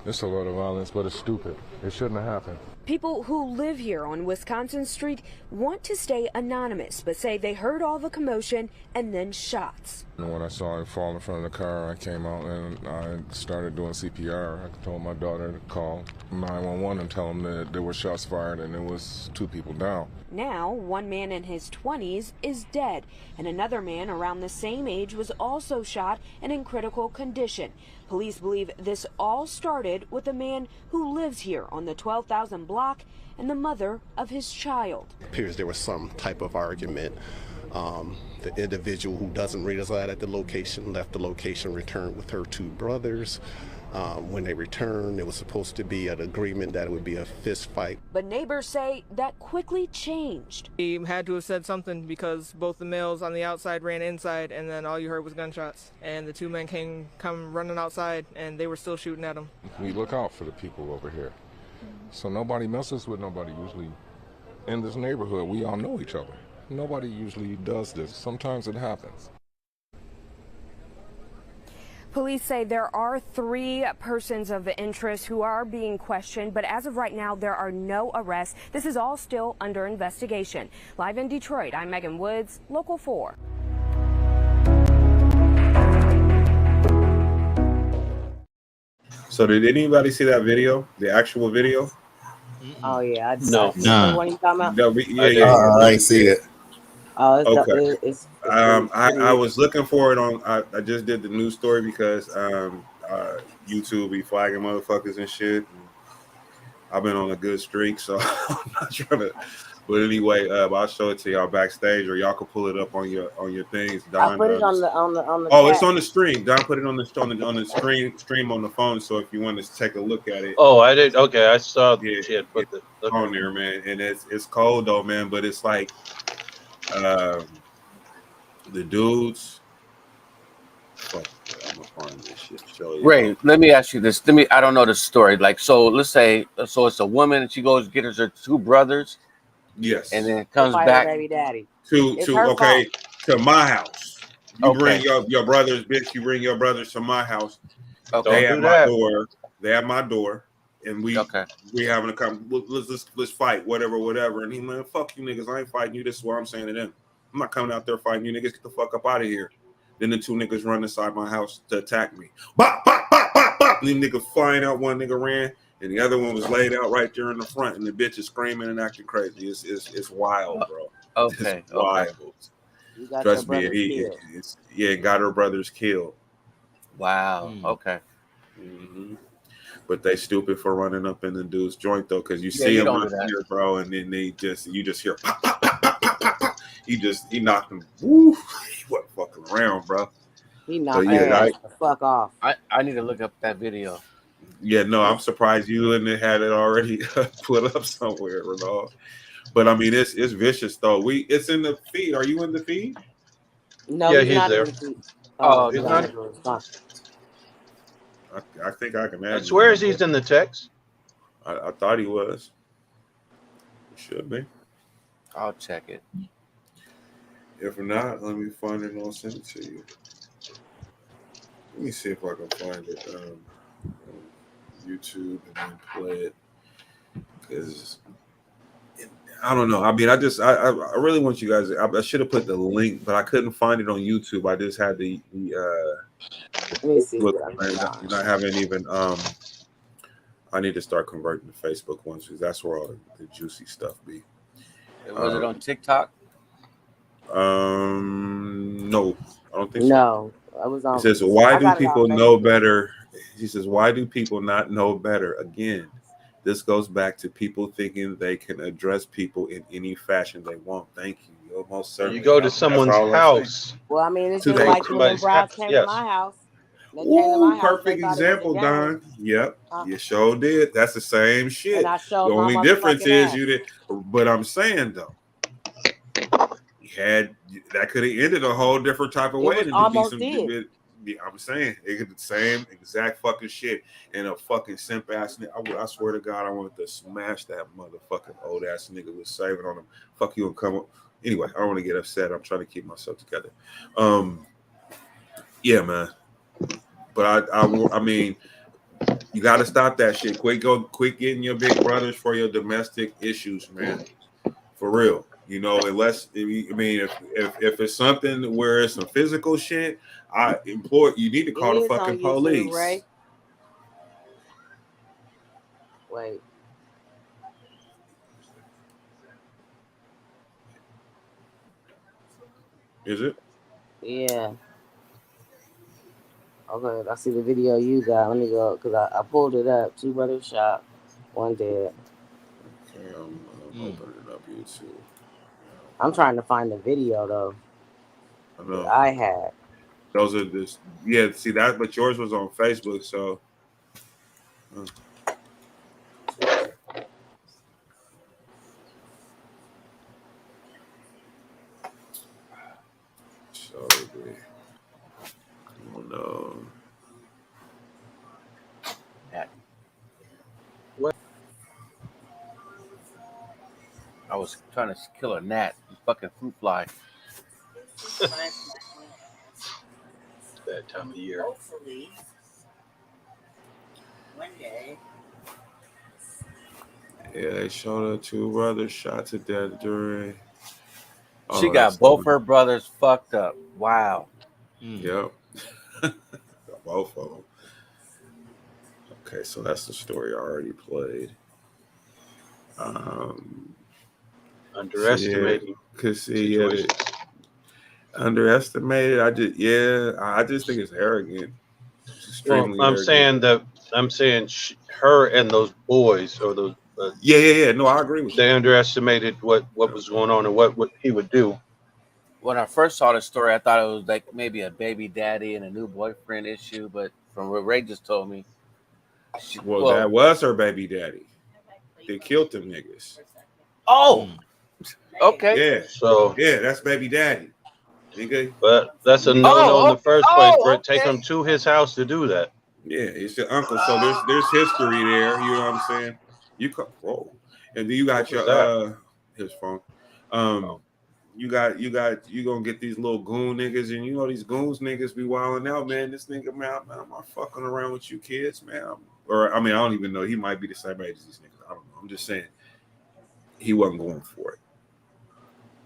It's a lot of violence, but it's stupid. It shouldn't have happened. People who live here on Wisconsin Street want to stay anonymous, but say they heard all the commotion and then shots. When I saw him fall in front of the car, I came out and I started doing CPR. I told my daughter to call 911 and tell them that there were shots fired and there was 2 people down. Now, one man in his 20s is dead, and another man around the same age was also shot and in critical condition. Police believe this all started with a man who lives here on the 12,000 block and the mother of his child. It appears there was some type of argument. The individual who doesn't reside at the location left the location, returned with her 2 brothers. When they returned, it was supposed to be an agreement that it would be a fist fight. But neighbors say that quickly changed. He had to have said something because both the males on the outside ran inside, and then all you heard was gunshots. And the 2 men come running outside, and they were still shooting at him. We look out for the people over here. So nobody messes with nobody usually. In this neighborhood, we all know each other. Nobody usually does this. Sometimes it happens. Police say there are 3 persons of interest who are being questioned, but as of right now, there are no arrests. This is all still under investigation. Live in Detroit, I'm Megan Woods, Local 4. So did anybody see that video, the actual video? Oh yeah, No. What are you talking about? No, I ain't see it. Oh, it's Okay. it's I was looking for it on. I just did the news story because YouTube be flagging motherfuckers and shit. I've been on a good streak, so I'm not trying to. But anyway, I'll show it to y'all backstage, or y'all can pull it up on your things. Don, I put it on the Oh, chat. it's on the stream. Don put it on the stream on the phone. So if you want to take a look at it. Oh, I did. Okay, I saw the shit. Put the on there, man, and it's cold though, man. But it's like the dudes. Fuck, I'm gonna find this shit. Show you. Ray, let me ask you this. I don't know the story. Like, so let's say, so it's a woman and she goes to get her 2 brothers. Yes. And then comes Fight her back baby daddy. To my house. You Okay. bring your brothers, bitch. You bring your brothers to my house. Okay. They Don't at do my that. door. They at my door, and we having a let's fight, whatever. And he like, fuck you niggas. I ain't fighting you. This is what I'm saying to them. I'm not coming out there fighting you niggas. Get the fuck up out of here. Then the two niggas run inside my house to attack me. Bop, bop, bop, bop, bop. These niggas flying out. One nigga ran, and the other one was laid out right there in the front, and the bitch is screaming and acting crazy. It's wild, bro. Okay. It's wild. You got Trust your me, brother killed. got her brothers killed. Wow. Okay. Mm-hmm. But they stupid for running up in the dude's joint though, because you Yeah, see you him don't right do that. here, bro, and then you just hear pop, pop, pop, pop, pop, pop, pop. He knocked him. Woo! He wasn't fucking around, bro. He knocked yeah, that ass the fuck off. I need to look up that video. Yeah, no, I'm surprised you and it had it already put up somewhere, Ronald. But I mean, it's vicious though. It's in the feed. Are you in the feed? No, Yeah, he's he's not there. in the feed. Oh, he's no. not. I think I can add. I swear he's in the text. I thought he was. He should be. I'll check it. If not, let me find it and I'll send it to you. Let me see if I can find it on YouTube and then play it. Because I don't know. I mean, I really want you guys. I should have put the link, but I couldn't find it on YouTube. I just had the Let me see. look. And I haven't even. I need to start converting to Facebook ones because that's where all the juicy stuff be. Was it on TikTok? No, I don't think so. No, I was on. He says, "Why do people know better?" He says, "Why do people not know better?" Again, this goes back to people thinking they can address people in any fashion they want. Thank you. You're most certainly. You go to someone's house. Well, I mean, it's To just the- like when them brides came to my house. They came to my Ooh, house. They perfect thought it was a example, game. Don. Yep, you sure did. That's the same shit. And I showed The my only difference motherfucking is ass. you did. But I'm saying though, that could have ended a whole different type of It way. was Than almost to be some, did. Yeah, I'm saying it could the same exact fucking shit and a fucking simp ass nigga. I swear to God, I wanted to smash that motherfucking old ass nigga was saving on him. Fuck you and come up. Anyway, I don't want to get upset. I'm trying to keep myself together. Yeah, man. But I mean, you got to stop that shit. Quit getting your big brothers for your domestic issues, man. For real. You know, unless I mean, if it's something where it's some physical shit, you need to call the fucking police. Ray. Wait. Is it? Yeah. Okay, I see the video you got. Let me go because I pulled it up. 2 brothers shot, 1 dead. Okay, I'm opening up YouTube. I'm trying to find the video though. I know. That I had. Those are this. Yeah, see that, but yours was on Facebook, so. Oh no. What? I was trying to kill a gnat, fucking fruit fly. That time of year. Hopefully, one day. Yeah, they showed her 2 brothers shot to death during. She got both her brothers fucked up. Wow. Yep. Both of them. Okay, so that's the story I already played. Underestimating. Underestimated. I just think it's arrogant. Well, I'm saying her and those boys or those. Yeah. No, I agree with you. They underestimated what was going on and what he would do. When I first saw the story, I thought it was like maybe a baby daddy and a new boyfriend issue, but from what Ray just told me, that was her baby daddy. They killed them niggas. Oh, okay. Yeah. So that's baby daddy. Nigga. But that's a no-no in the first place. For take him to his house to do that. Yeah, it's your uncle. So there's history there. You know what I'm saying? And then you got his phone. You gonna get these little goon niggas, and you know these goons niggas be wilding out, man. This nigga, man, I'm not fucking around with you kids, man. I don't even know. He might be the same age as these niggas. I don't know. I'm just saying he wasn't going for it.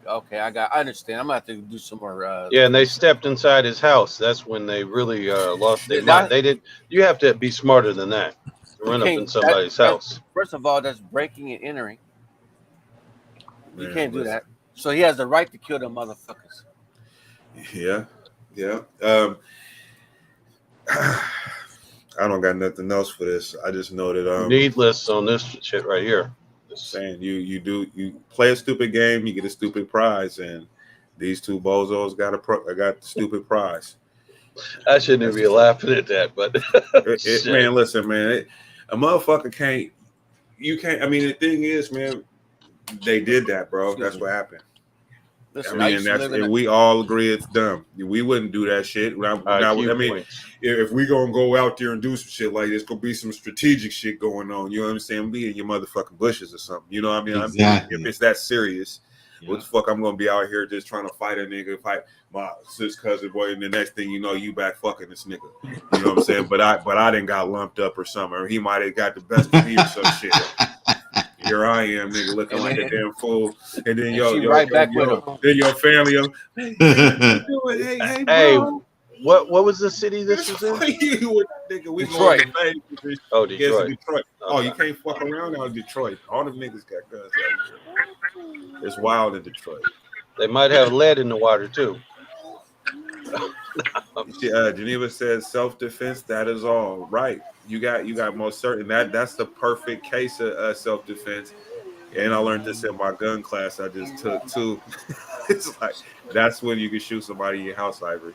Okay, I understand. I'm gonna have to do some more. Yeah, and they stepped inside his house. That's when they really lost their mind. They did. You have to be smarter than that. To run up in somebody's house. First of all, that's breaking and entering. You Man, can't do listen. that. So he has the right to kill them motherfuckers. Yeah. I don't got nothing else for this. I just know that needless on this shit right here. Saying you play a stupid game, you get a stupid prize, and these two bozos got the stupid prize. I shouldn't even be laughing at that, but man, listen, man, a motherfucker can't. You can't. I mean, the thing is, man, they did that, bro. That's what happened. Listen, I mean, we all agree it's dumb. We wouldn't do that shit. If we gonna go out there and do some shit like this, could be some strategic shit going on. You know what I'm saying? Be in your motherfucking bushes or something. You know what I mean? Exactly. If it's that serious, what the fuck I'm gonna be out here just trying to fight a nigga, fight my sis cousin boy, and the next thing you know, you back fucking this nigga. You know what I'm saying? But I didn't got lumped up or something, or he might have got the best of me or some shit. Here I am, nigga, looking like a damn fool, and then then your family, hey, what was the city this was in? We Detroit. Oh, Detroit. Oh, you can't fuck around out in Detroit. All the niggas got guns out here. It's wild in Detroit. They might have lead in the water too. Geneva says self-defense. That is all right. You got most certain that's the perfect case of self-defense. And I learned this in my gun class I just took too. It's like that's when you can shoot somebody in your house, Ivory.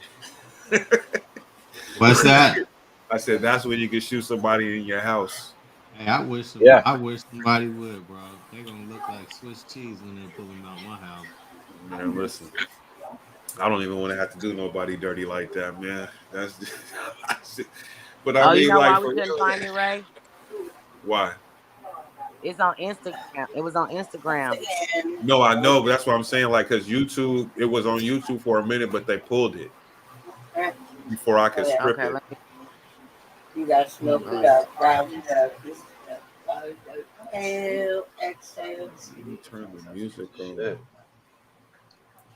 What's that? I said that's when you can shoot somebody in your house. Hey, I wish somebody would, bro. They're gonna look like Swiss cheese when they pull them out my house. Man, listen. I don't even want to have to do nobody dirty like that, man. That's but I mean, you know like, why we couldn't find it, Ray? Why? It's on Instagram. It was on Instagram. No, I know, but that's what I'm saying. Like, because YouTube, it was on YouTube for a minute, but they pulled it before I could strip it. You got smoke, you got brown, you got this, exhale. Let me turn the music on. Let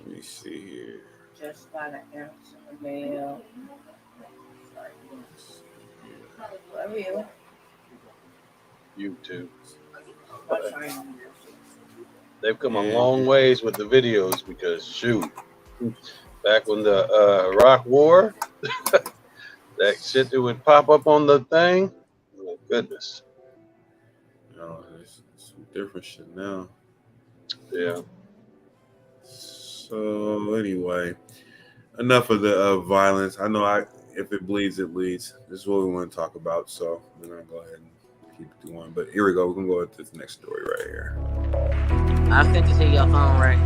me see here. Just by the answer the mail. For real. YouTube. They've come a long ways with the videos because shoot, back when the Iraq War, that shit that would pop up on the thing, oh goodness. No, it's some different shit now. Yeah. So anyway, enough of the violence. I know if it bleeds, it leads. This is what we want to talk about. So we're gonna go ahead and keep it going. But here we go. We're gonna go into this next story right here. I sent it to your phone, Ray.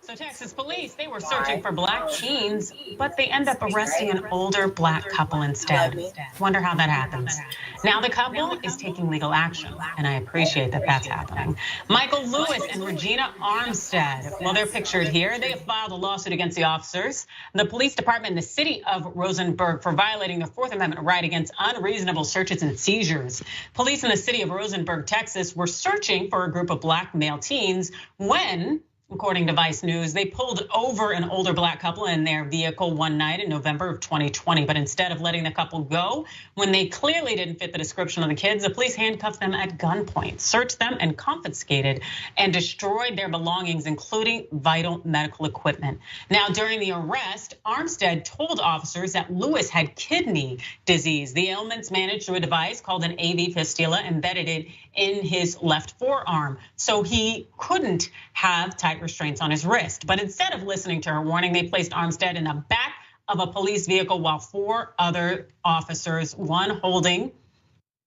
So Texas police, they were searching for black teens, but they end up arresting an older black couple instead. Wonder how that happens. Now the couple is taking legal action, and I appreciate that that's happening. Michael Lewis and Regina Armstead, well, they're pictured here. They have filed a lawsuit against the officers, the police department in the city of Rosenberg for violating their Fourth Amendment right against unreasonable searches and seizures. Police in the city of Rosenberg, Texas, were searching for a group of black male teens when, according to Vice News, they pulled over an older black couple in their vehicle one night in November of 2020. But instead of letting the couple go, when they clearly didn't fit the description of the kids, the police handcuffed them at gunpoint, searched them and confiscated and destroyed their belongings, including vital medical equipment. Now, during the arrest, Armstead told officers that Lewis had kidney disease. The ailments managed through a device called an AV fistula embedded it in his left forearm. So he couldn't have tight restraints on his wrist. But instead of listening to her warning, they placed Armstead in the back of a police vehicle while 4 other officers, one holding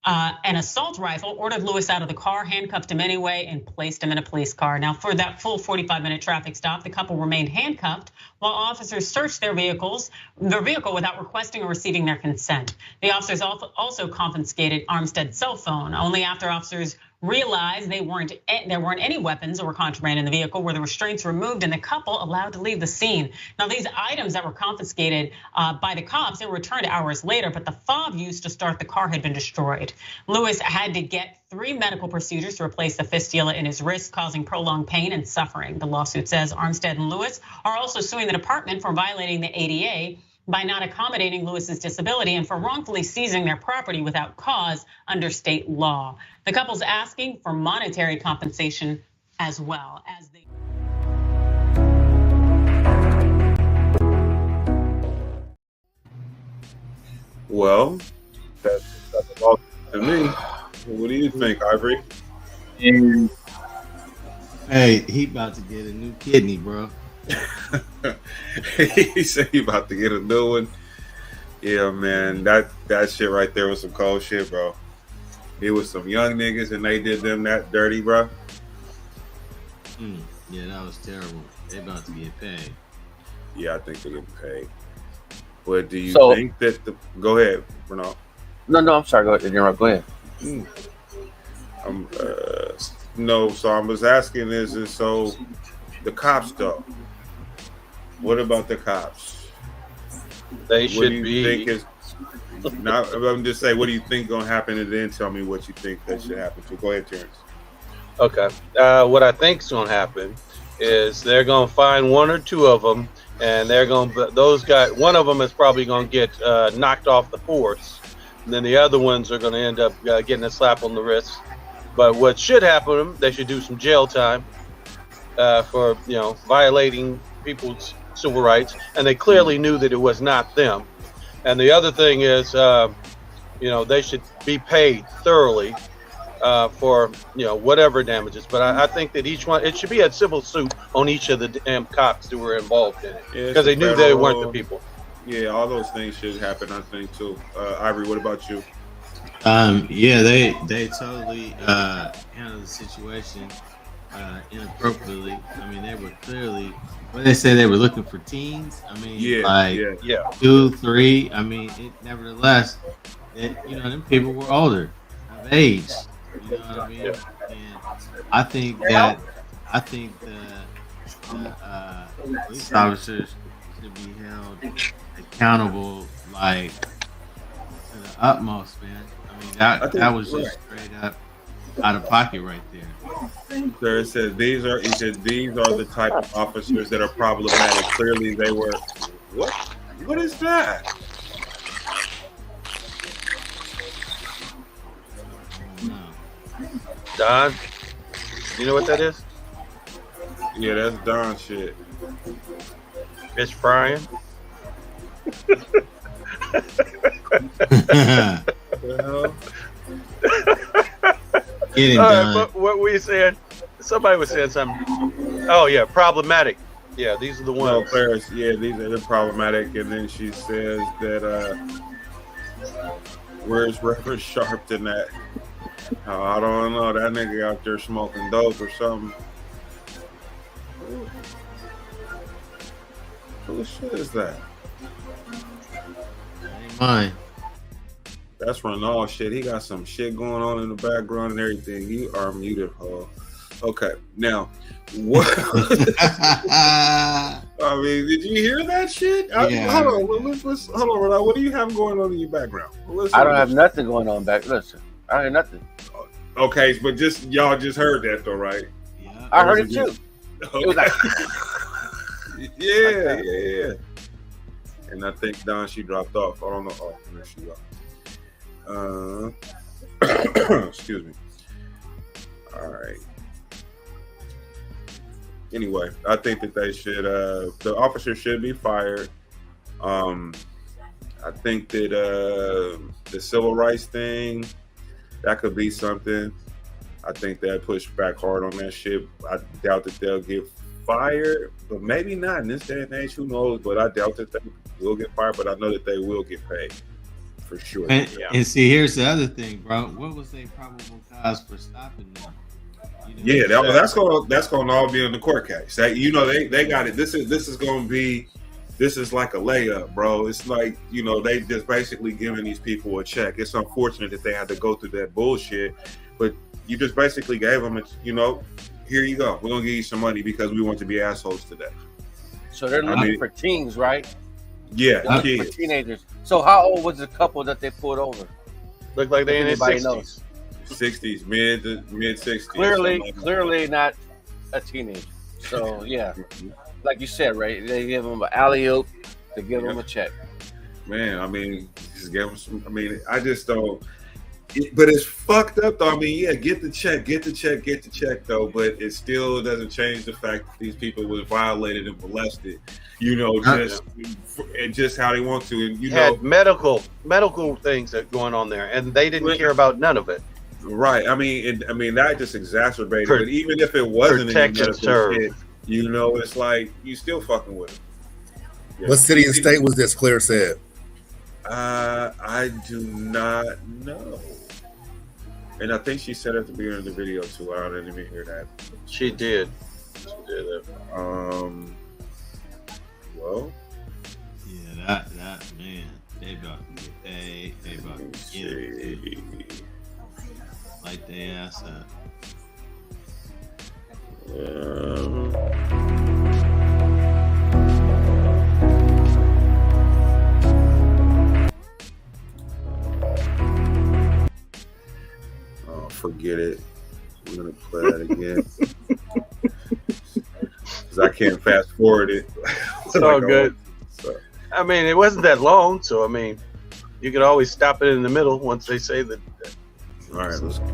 an assault rifle, ordered Lewis out of the car, handcuffed him anyway, and placed him in a police car. Now, for that full 45-minute traffic stop, the couple remained handcuffed while officers searched their vehicle without requesting or receiving their consent. The officers also confiscated Armstead's cell phone. Only after officers realized there weren't any weapons or contraband in the vehicle, were the restraints removed and the couple allowed to leave the scene. Now, these items that were confiscated by the cops, they were returned hours later, but the fob used to start the car had been destroyed. Lewis had to get 3 medical procedures to replace the fistula in his wrist, causing prolonged pain and suffering. The lawsuit says Armstead and Lewis are also suing the department for violating the ADA by not accommodating Lewis's disability and for wrongfully seizing their property without cause under state law. The couple's asking for monetary compensation as well as they. Well, that's all to me. What do you think, Ivory? Hey, he about to get a new kidney, bro. He said he about to get a new one. Yeah, man, that shit right there was some cold shit, bro. It was some young niggas and they did them that dirty, bro. Yeah, that was terrible. They about to get paid. Yeah, I think they're getting paid. But do you So- think that go ahead, Bernard? No, I'm sorry. Go ahead. Go ahead. No, so I was asking is so the cops though. What about the cops? They What should do you be. think is not, I'm just saying, what do you think gonna happen, and then tell me what you think that should happen. So go ahead, Terrence. Okay. What I think's gonna happen is they're gonna find 1 or 2 of them, and they're gonna those guys. One of them is probably gonna get knocked off the force, and then the other ones are gonna end up getting a slap on the wrist. But what should happen? They should do some jail time for violating people's civil rights, and they clearly knew that it was not them. And the other thing is, they should be paid thoroughly for whatever damages. But I think that each one, it should be a civil suit on each of the damn cops who were involved in it, because they knew they weren't the people. Yeah, all those things should happen, I think too. Ivory, what about you? Yeah, they totally handled the situation inappropriately. I mean, they were clearly. What they say, they were looking for teens. I mean, Yeah. 2, 3. I mean, nevertheless, them people were older, of age. You know what I mean? Yeah. And I think the police officers should be held accountable, like to the utmost, man. I mean, that was just straight up out of pocket right there. Sir, it says these are the type of officers that are problematic. Clearly, they were. What is that? Don, you know what that is? Yeah, that's Don shit. Fish frying. Get him, All right, Don. but what were you saying? Somebody was saying something. Oh yeah, problematic. Yeah, these are the Well, ones. Paris, yeah, these are the problematic. And then she says that where's Reverend Sharpton at? I don't know. That nigga out there smoking dope or something. Who shit is that? Ain't mine. That's Ronald shit. He got some shit going on in the background and everything. You are muted, Paul. Okay, now what? I mean, did you hear that shit? Yeah. Hold on, hold on, Ronald. What do you have going on in your background? I don't have nothing going on back. Listen, I don't have nothing. Okay, but y'all just heard that though, right? Yeah. I heard it too. Okay. It was like, yeah. And I think Don, she dropped off. I don't know. Oh, there she go. Excuse me. All right. Anyway, I think that they should. The officer should be fired. I think that the civil rights thing, that could be something. I think they'll push back hard on that shit. I doubt that they'll get fired, but maybe not in this day and age. Who knows? But I doubt that they will get fired. But I know that they will get paid for sure. And see, here's the other thing, bro. What was their probable cause for stopping them? Yeah, that's gonna all be in the court case. They got it. This is gonna be. This is like a layup, bro. It's like, they just basically giving these people a check. It's unfortunate that they had to go through that bullshit, but You just basically gave them, here you go. We're gonna give you some money because we want to be assholes today. So they're looking for teens, right? Yeah, for teenagers. So how old was the couple that they pulled over? Looked like they're in their 60s. 60s, mid 60s. Clearly not a teenager. So yeah, like you said, right? They give them an alley-oop to give them a check. Man, I mean, just give them some. I mean, I just don't. But it's fucked up though. I mean, yeah, get the check though. But it still doesn't change the fact that these people were violated and molested. Just how they want to, and had medical things that going on there, and they didn't care about none of it. Right. I mean, that just exacerbated. But even if it wasn't protect and serve, it's like you still fucking with it. Yeah. What city and state was this? Claire said. I do not know. And I think she said at the beginning of the video too. I didn't even hear that. She did. Well. Yeah, that man, they about to get paid. They about to get it. Light their ass up. Forget it. We're gonna play that again because I can't fast forward it. It's all good. So. I mean, it wasn't that long, so I mean, you could always stop it in the middle once they say that. All right, let's go.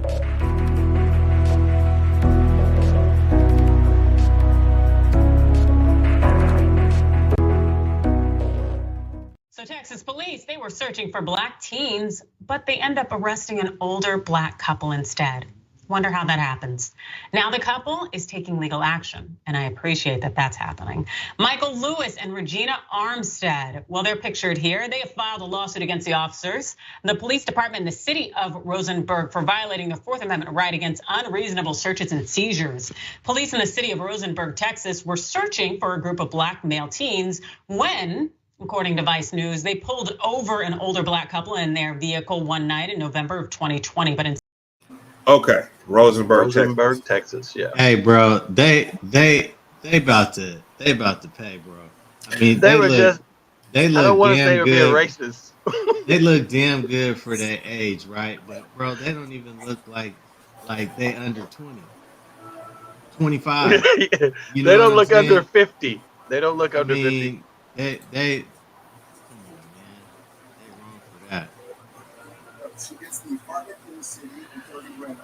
So Texas police, they were searching for black teens, but they end up arresting an older black couple instead. Wonder how that happens. Now the couple is taking legal action, and I appreciate that that's happening. Michael Lewis and Regina Armstead, well, they're pictured here. They have filed a lawsuit against the officers, the police department in the city of Rosenberg for violating their Fourth Amendment right against unreasonable searches and seizures. Police in the city of Rosenberg, Texas, were searching for a group of black male teens when, according to Vice News, they pulled over an older black couple in their vehicle one night in November of 2020. But okay, Rosenberg, Texas. Yeah. Hey, bro, they about to pay, bro. I mean, they look I don't want to say damn they're being good. racist. They look damn good for their age, right? But bro, they don't even look like they under 20, 25. They don't look under 50. They don't look under 50. They come on, man. They wrong for that.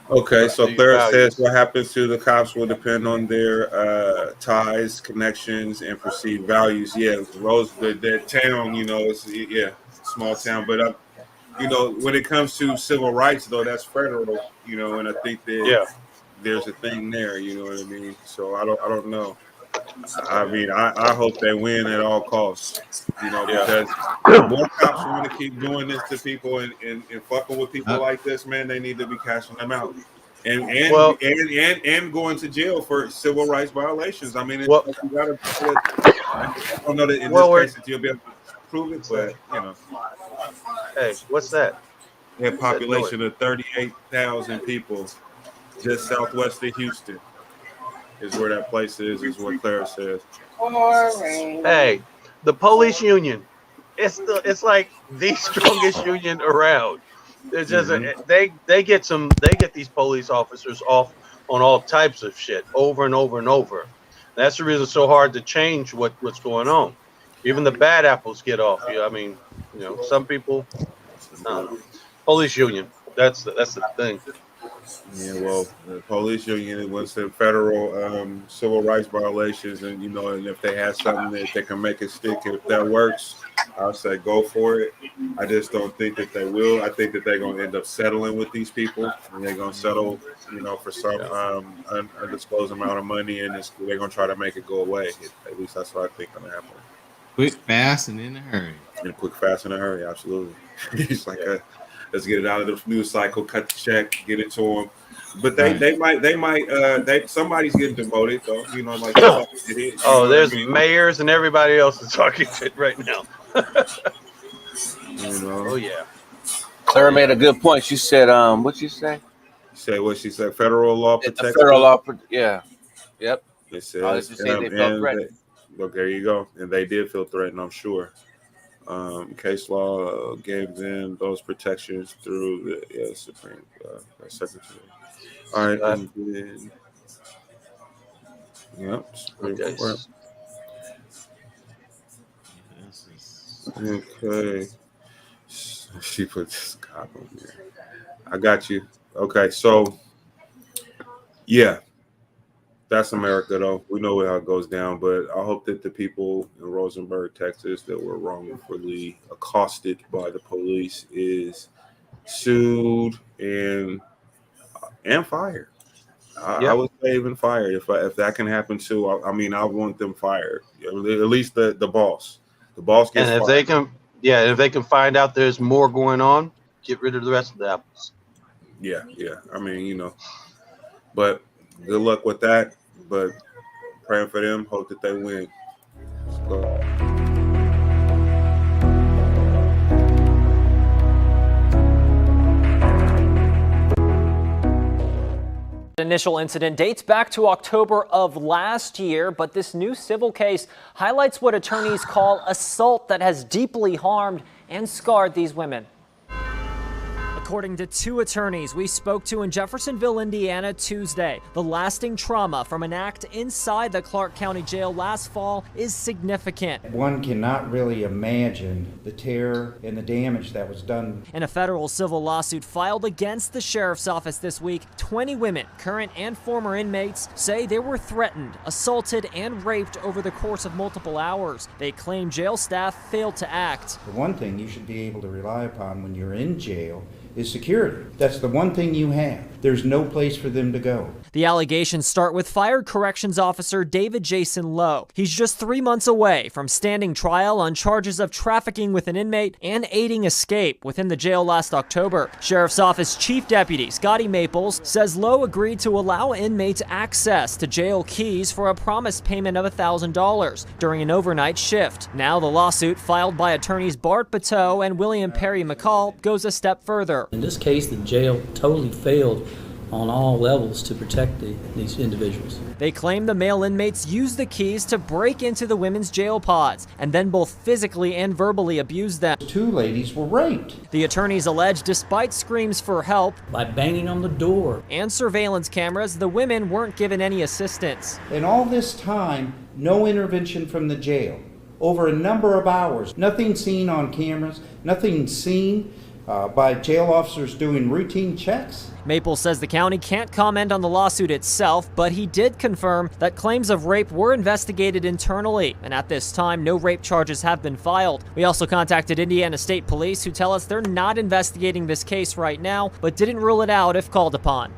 Okay, so Clara says what happens to the cops will depend on their ties, connections, and perceived values. Yeah, that town, it's small town, but when it comes to civil rights, though, that's federal, and I think that there's a thing there, you know what I mean? So I don't know. I mean, I hope they win at all costs, because more cops want to keep doing this to people and fucking with people like this, man. They need to be cashing them out and going to jail for civil rights violations. I mean, you gotta. I don't know that in this case that you'll be able to prove it, but Hey, what's that? A population of 38,000 people, just southwest of Houston. Is where that place is what Clara says. Hey, the police union, it's like the strongest union around. It's just they get these police officers off on all types of shit over and over and over. That's the reason it's so hard to change what's going on. Even the bad apples get off. I mean, some people. Police union. That's the thing. Yeah, well, the police union was the federal civil rights violations, and and if they have something that they can make it stick, if that works, I'll say go for it. I just don't think that they will. I think that they're going to end up settling with these people, and they're going to settle, for some undisclosed amount of money, and they're going to try to make it go away. At least that's what I think going to happen. Quick, fast, and in a hurry. And quick, fast, in a hurry. Absolutely. It's like let's get it out of the news cycle, cut the check, get it to them. But somebody's getting demoted though. There's mayors and everybody else is talking shit right now. Oh yeah. Clara made a good point. She said, what'd you say? Say what she said. Federal law protects The federal law, yeah, yep. It says, Just say they felt threatened. Look, there you go. And they did feel threatened, I'm sure. Case law gave them those protections through the Supreme Secretary. All right, and then Supreme Court. Okay. She put this cop on there. I got you. Okay, so yeah, that's America, though. We know how it goes down, but I hope that the people in Rosenberg, Texas, that were wrongfully accosted by the police is sued and fired. I would say even fired if that can happen too. I mean, I want them fired. At least the boss. The boss gets and if fired. they can, if they can find out there's more going on, get rid of the rest of the apples. Yeah. I mean, but good luck with that. But praying for them. Hope that they win. The initial incident dates back to October of last year, but this new civil case highlights what attorneys call assault that has deeply harmed and scarred these women. According to two attorneys we spoke to in Jeffersonville, Indiana, Tuesday, the lasting trauma from an act inside the Clark County Jail last fall is significant. One cannot really imagine the terror and the damage that was done. In a federal civil lawsuit filed against the sheriff's office this week, 20 women, current and former inmates, say they were threatened, assaulted, and raped over the course of multiple hours. They claim jail staff failed to act. The one thing you should be able to rely upon when you're in jail is security. That's the one thing you have. There's no place for them to go. The allegations start with fired corrections officer David Jason Lowe. He's just 3 months away from standing trial on charges of trafficking with an inmate and aiding escape within the jail last October. Sheriff's Office Chief Deputy Scotty Maples says Lowe agreed to allow inmates access to jail keys for a promised payment of $1,000 during an overnight shift. Now the lawsuit, filed by attorneys Bart Bateau and William Perry McCall, goes a step further. In this case, the jail totally failed on all levels to protect these individuals. They claim the male inmates used the keys to break into the women's jail pods and then both physically and verbally abused them. 2 ladies were raped. The attorneys allege despite screams for help, by banging on the door, and surveillance cameras, the women weren't given any assistance. In all this time, no intervention from the jail. Over a number of hours, nothing seen on cameras, nothing seen by jail officers doing routine checks. Maple says the county can't comment on the lawsuit itself, but he did confirm that claims of rape were investigated internally, and at this time, no rape charges have been filed. We also contacted Indiana State Police, who tell us they're not investigating this case right now, but didn't rule it out if called upon.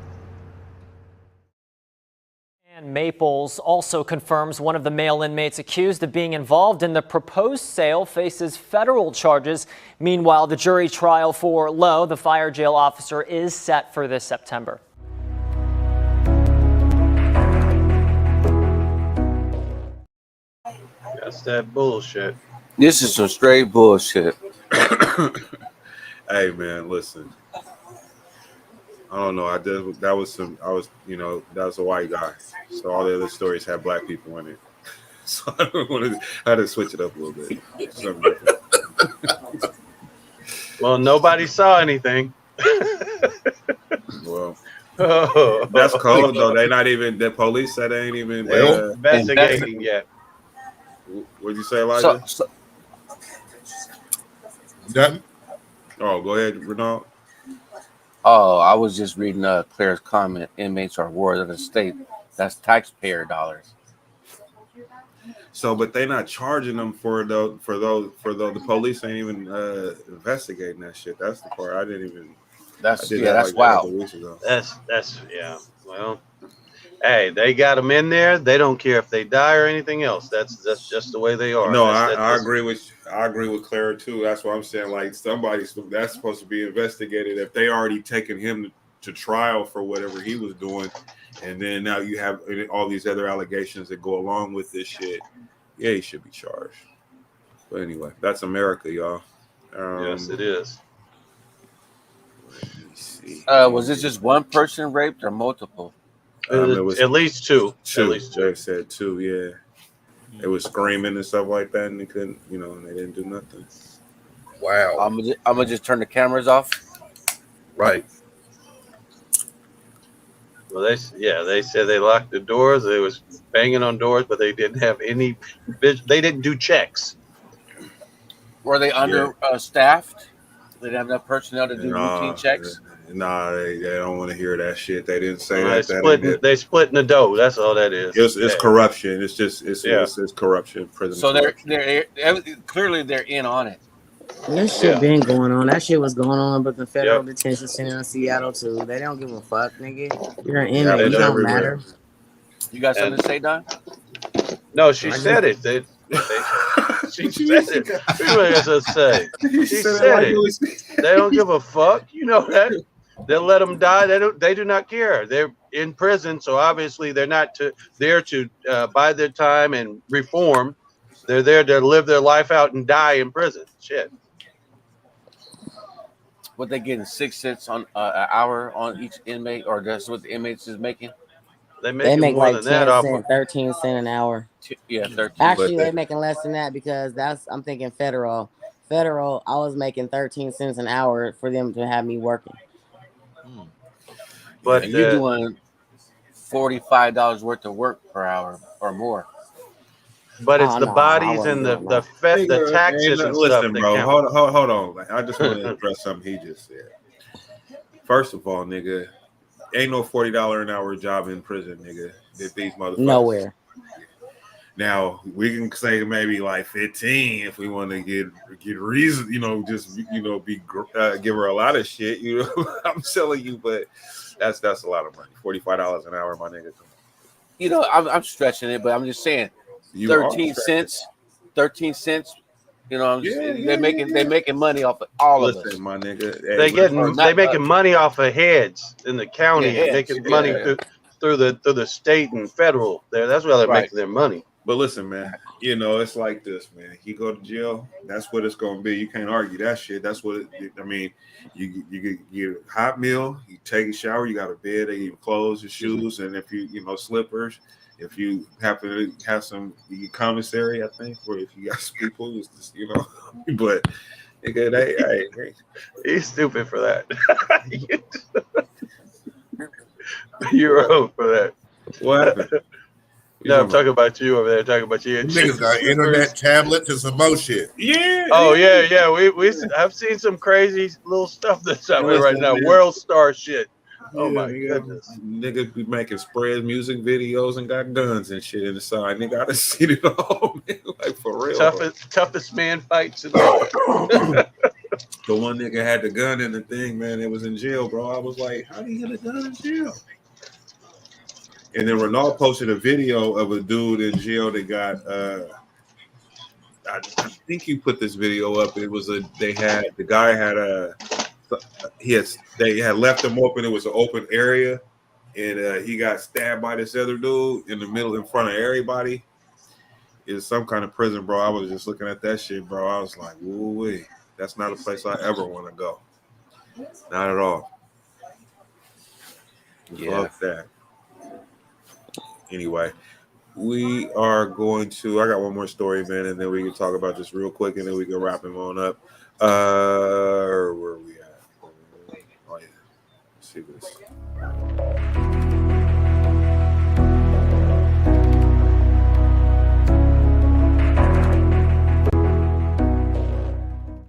Maples also confirms one of the male inmates accused of being involved in the proposed sale faces federal charges. Meanwhile, the jury trial for Lowe, the fire jail officer, is set for this September. That's that bullshit. This is some straight bullshit. Hey man, listen. I don't know. That was a white guy. So all the other stories have black people in it. So I had to switch it up a little bit. Well, nobody saw anything. Well, that's cold though. They not even. The police said they ain't even investigating yet. What'd you say, Elijah? Nothing. Oh, go ahead, Renaud. Oh, I was just reading Claire's comment. Inmates are wards of the state. That's taxpayer dollars. So, but they not charging them for the police ain't even investigating that shit. That's the part I didn't even. That's like wild. That's yeah. Well, hey, they got them in there. They don't care if they die or anything else. That's just the way they are. No, I agree with Clara too. That's what I'm saying. Like that's supposed to be investigated. If they already taken him to trial for whatever he was doing, and then now you have all these other allegations that go along with this shit. Yeah, he should be charged. But anyway, that's America, y'all. Yes, it is. Was this just one person raped or multiple? It was at least two. Two. At least two. They said two. Yeah. They was screaming and stuff like that, and they couldn't, and they didn't do nothing. Wow. I'm gonna just turn the cameras off. Right. Well, they said they locked the doors. They was banging on doors, but they didn't have any. They didn't do checks. Were they understaffed? They didn't have enough personnel to do routine checks. Nah, they don't want to hear that shit. They didn't say that. They splitting the dough. That's all that is. It's corruption. It's just it's corruption. Prison. So they're clearly they're in on it. This shit been going on. That shit was going on, but the federal detention center in Seattle too. They don't give a fuck, nigga. You're an inmate. You don't matter. You got something to say, Don? No, she said it. She said it. What has to say? She said it. They don't give a fuck. You know that. They'll let them die. They do not care. They're in prison, so obviously they're not there to bide their time and reform. They're there to live their life out and die in prison. Shit. What they getting 6 cents on an hour on each inmate, or that's what the inmates is making? They make like 10 cents, 13 cents an hour. Yeah, 13. Actually, they're making less than that because I'm thinking federal. Federal, I was making 13 cents an hour for them to have me working. But you're doing $45 worth of work per hour or more. But it's the bodies and the taxes and listen, stuff. Bro, hold on. I just want to address something he just said. First of all, nigga, ain't no $40 an hour job in prison, nigga. These motherfuckers. Nowhere. Now we can say maybe like 15 if we want to get reason, give her a lot of shit. I'm telling you, but that's a lot of money. $45 an hour, my nigga. I'm stretching it, but I'm just saying. 13 cents. They're making money off of all of us. My nigga. They making money off of heads in the county. They're making money through the state and federal. That's where they're making their money. But listen, man, it's like this, man. You go to jail, that's what it's gonna be. You can't argue that shit. That's what you get a hot meal, you take a shower, you got a bed, they give you clothes, your shoes, and if you slippers. If you happen to have some commissary, I think, or if you got some people, it's just, but nigga, he's stupid for that. You're wrong for that. What happened? No, I'm talking about you over there. Talking about you. Niggas got internet, tablets, and some more shit. Yeah. Oh yeah. I've seen some crazy little stuff that's happening right now. World star shit. Oh my goodness. Niggas be making spreads, music videos, and got guns and shit in the side. Nigga, I done seen it all, man. Like for real. Toughest man fights. The one nigga had the gun in the thing, man. It was in jail, bro. I was like, how do you get a gun in jail? And then Renault posted a video of a dude in jail that got I think you put this video up. It was they had left him open. It was an open area, and he got stabbed by this other dude in front of everybody. It's some kind of prison, bro. I was just looking at that shit, bro. I was like, woo-wee. That's not a place I ever want to go. Not at all. Yeah. Fuck that. Anyway, we are going to. I got one more story, man, and then we can talk about this real quick, and then we can wrap him on up. Where are we at? Oh yeah. Let's see this.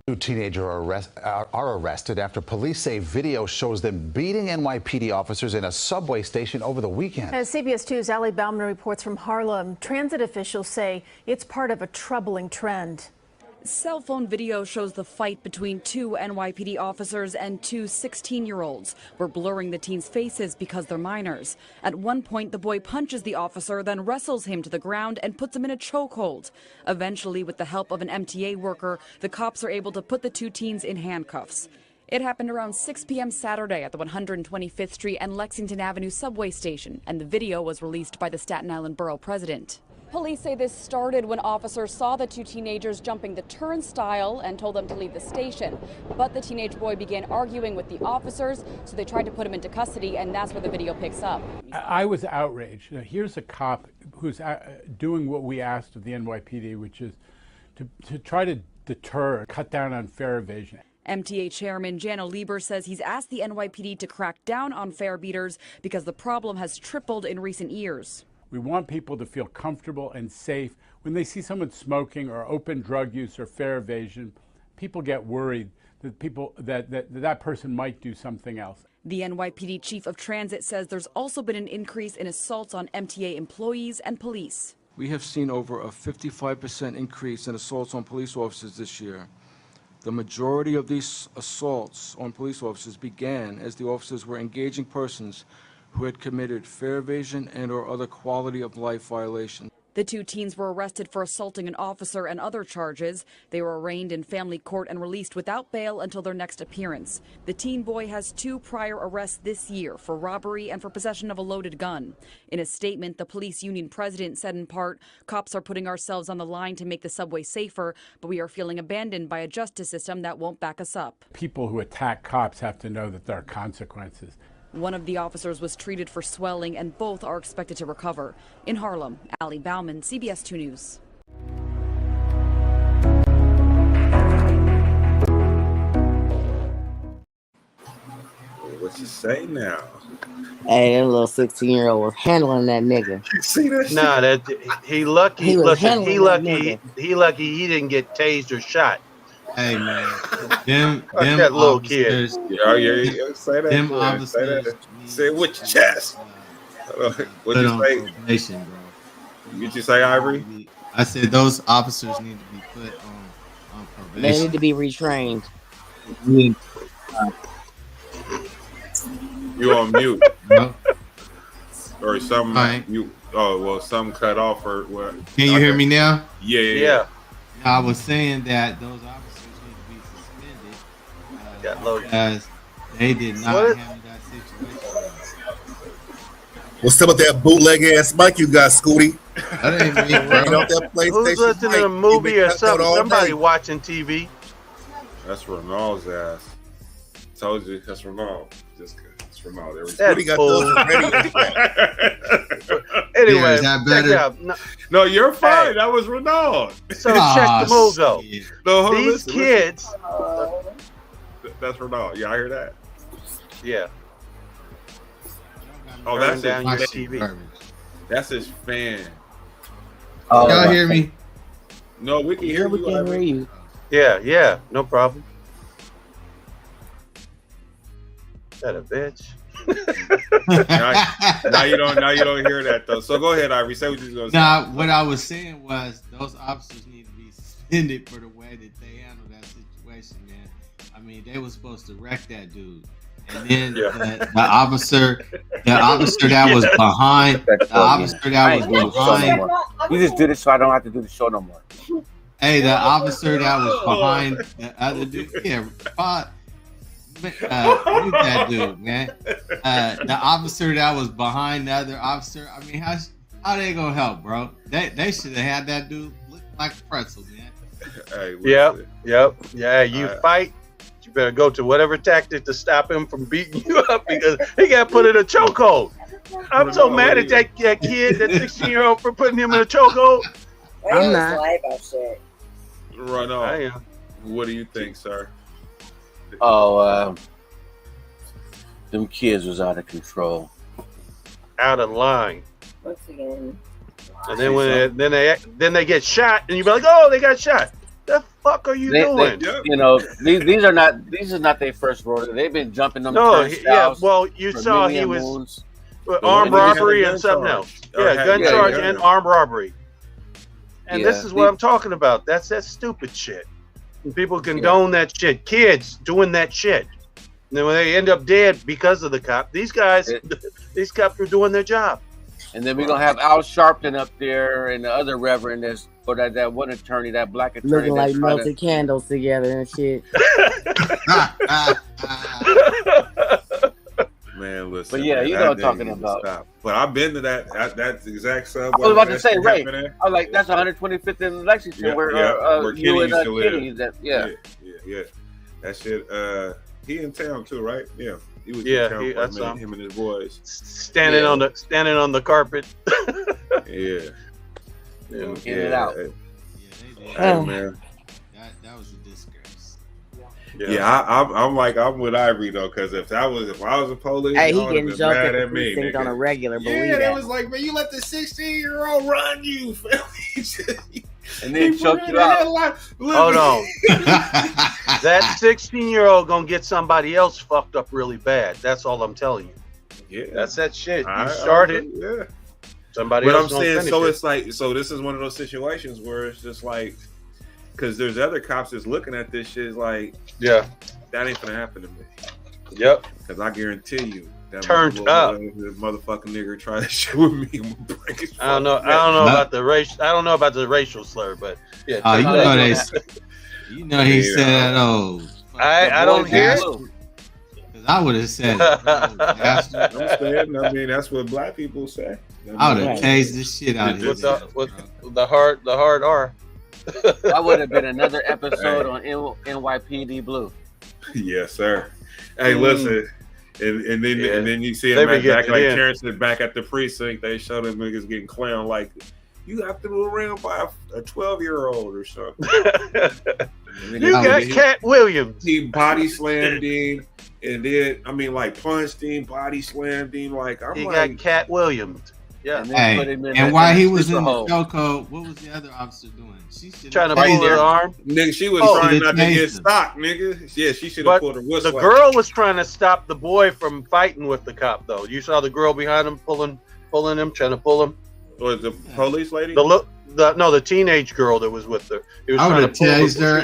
Two teenagers are arrested after police say video shows them beating NYPD officers in a subway station over the weekend. As CBS 2's Ali Bauman reports from Harlem, transit officials say it's part of a troubling trend. Cell phone video shows the fight between two NYPD officers and two 16-year-olds. We're blurring the teens' faces because they're minors. At one point, the boy punches the officer, then wrestles him to the ground and puts him in a chokehold. Eventually, with the help of an MTA worker, the cops are able to put the two teens in handcuffs. It happened around 6 p.m. Saturday at the 125th Street and Lexington Avenue subway station, and the video was released by the Staten Island Borough president. Police say this started when officers saw the two teenagers jumping the turnstile and told them to leave the station. But the teenage boy began arguing with the officers, so they tried to put him into custody, and that's where the video picks up. I was outraged. Now, here's a cop who's doing what we asked of the NYPD, which is to try to deter, cut down on fare evasion. MTA Chairman Jana Lieber says he's asked the NYPD to crack down on fare beaters because the problem has tripled in recent years. We want people to feel comfortable and safe. When they see someone smoking or open drug use or fare evasion, people get worried that that person might do something else. The NYPD Chief of Transit says there's also been an increase in assaults on MTA employees and police. We have seen over a 55% increase in assaults on police officers this year. The majority of these assaults on police officers began as the officers were engaging persons who had committed fare evasion and/or other quality of life violations. The two teens were arrested for assaulting an officer and other charges. They were arraigned in family court and released without bail until their next appearance. The teen boy has 2 prior arrests this year for robbery and for possession of a loaded gun. In a statement, the police union president said in part, "Cops are putting ourselves on the line to make the subway safer, but we are feeling abandoned by a justice system that won't back us up." People who attack cops have to know that there are consequences. One of the officers was treated for swelling, and both are expected to recover. In Harlem, Allie Bauman, CBS 2 News. What you say now? Hey, that little 16-year-old was handling that nigga. You see that shit? Nah, that he lucky. He was Listen, handling he that lucky. nigga. He lucky. He didn't get tased or shot. Hey man, them that little kid. officers, Yeah, say that. them Say officers that. Say it with your chest. What put you on say? probation, bro. What you say, Ivory? I said those officers need to be put on They probation. need to be retrained. You on mute? No. Or some Right. you? Oh well, some cut off or what? Can you hear me now? Yeah. I was saying that those officers need to be suspended because they did not handle that situation. What's up with that bootleg ass mic you got, Scooty? That ain't me, Right bro. off that PlayStation Who's listening mic. to a You movie been or cutting out something? all Somebody day. watching TV. That's Ronald's ass. Told you, that's Ronald. Just good. It's Ronald. There we That go. Scooty got those radio. Anyway, Yeah, is that check better? out. No, you're fine. Hey. That was Ronald. So check the mogo. shit. No, hold on, These listen, kids. listen. That's Ronald. Yeah, I hear that. Yeah. Oh, Turn that's down your his, TV. that's his fan. Oh, y'all hear me? No, we can Yeah, hear we you. can hear Ivory. you. Yeah, no problem. That a bitch. now you don't hear that though. So go ahead, Ivory. Say what you was gonna say. Nah, what I was saying was those officers need to be suspended for the way that they handled that situation, man. I mean, they were supposed to wreck that dude. And then the officer that was behind, You just did it so I don't have to do the show no more. Hey, the officer that was behind the other dude, yeah, look at that dude, man. The officer that was behind the other officer, I mean, how they gonna help, bro? They should have had that dude look like a pretzel, man. Hey, Yep. Yeah, you fight. You better go to whatever tactic to stop him from beating you up because he got put in a chokehold. I'm so mad at that kid, that 16-year-old, for putting him in a chokehold. I'm not. Ronald, I am. what do you think, sir? Oh, them kids was out of control. Out of line. Once again. And then they get shot, and you be like, "Oh, they got shot." The fuck are you doing? You know, these are not their first rodeo. They've been jumping them. No, turnstiles well, you for saw many he was moons. armed Well, robbery gun and something charge. else. Or Yeah, had- gun yeah, charge yeah. and armed robbery. And Yeah, this is what I'm talking about. That's that stupid shit. And people condone that shit. Kids doing that shit. And then when they end up dead because of the cop, these cops are doing their job. And then we're gonna have Al Sharpton up there and the other reverend that's or that one attorney, that black attorney Looking like that's trying melted candles together and shit. Man, listen, But yeah, man, you know what I'm talking about. Stop. But I've been to that exact subway. I was about to say, Ray. Happening. I was like, that's 125th in Lexington, where Kenny you and used to Kenny. live. Yeah. That shit. He in town too, right? Yeah. He was in town for a minute, him and his boys standing on the carpet. Yeah. In and out. Hey, man. That was a disgrace. Yeah, I'm with Ivory though, because if I was a police, Hey, he y'all getting would've jumped been at mad the at me, precinct nigga. on a regular. Yeah, they was like, man, you let the 16-year-old run you, and then choke you out. Hold on. That 16-year-old gonna get somebody else fucked up really bad. That's all I'm telling you. Yeah, that's that shit. You started. Yeah. Somebody But else. I'm saying, so it. it's like, so this is one of those situations where it's just like, because there's other cops that's looking at this shit like, yeah, that ain't gonna happen to me. Yep. Because I guarantee you, that turned up, motherfucking nigga try to shit with me. I'm gonna break his I don't know about the race. I don't know about the racial slur, but yeah. Oh, you know he said, "Oh, I don't hear it." I would have said it. I'm saying, I mean, that's what black people say. I would have tased the shit out of his with the hard R. That would have been another episode on NYPD Blue. Yes, sir. Hey, listen, and then you see him back like Terrence is back at the precinct. They show them niggas getting clowned like you got threw around by a 12-year-old or something. You got Cat Williams. He body slammed him, and then like punched him, body slammed him. Like he got Cat Williams. Yeah. And while he was in the chokehold, what was the other officer doing? She trying to pull her arm. Nigga, she was trying not to get stopped, nigga. Yeah, she should have pulled her whistle. The girl was trying to stop the boy from fighting with the cop, though. You saw the girl behind him pulling him, trying to pull him. Was the police lady? The teenage girl that was with her. He was trying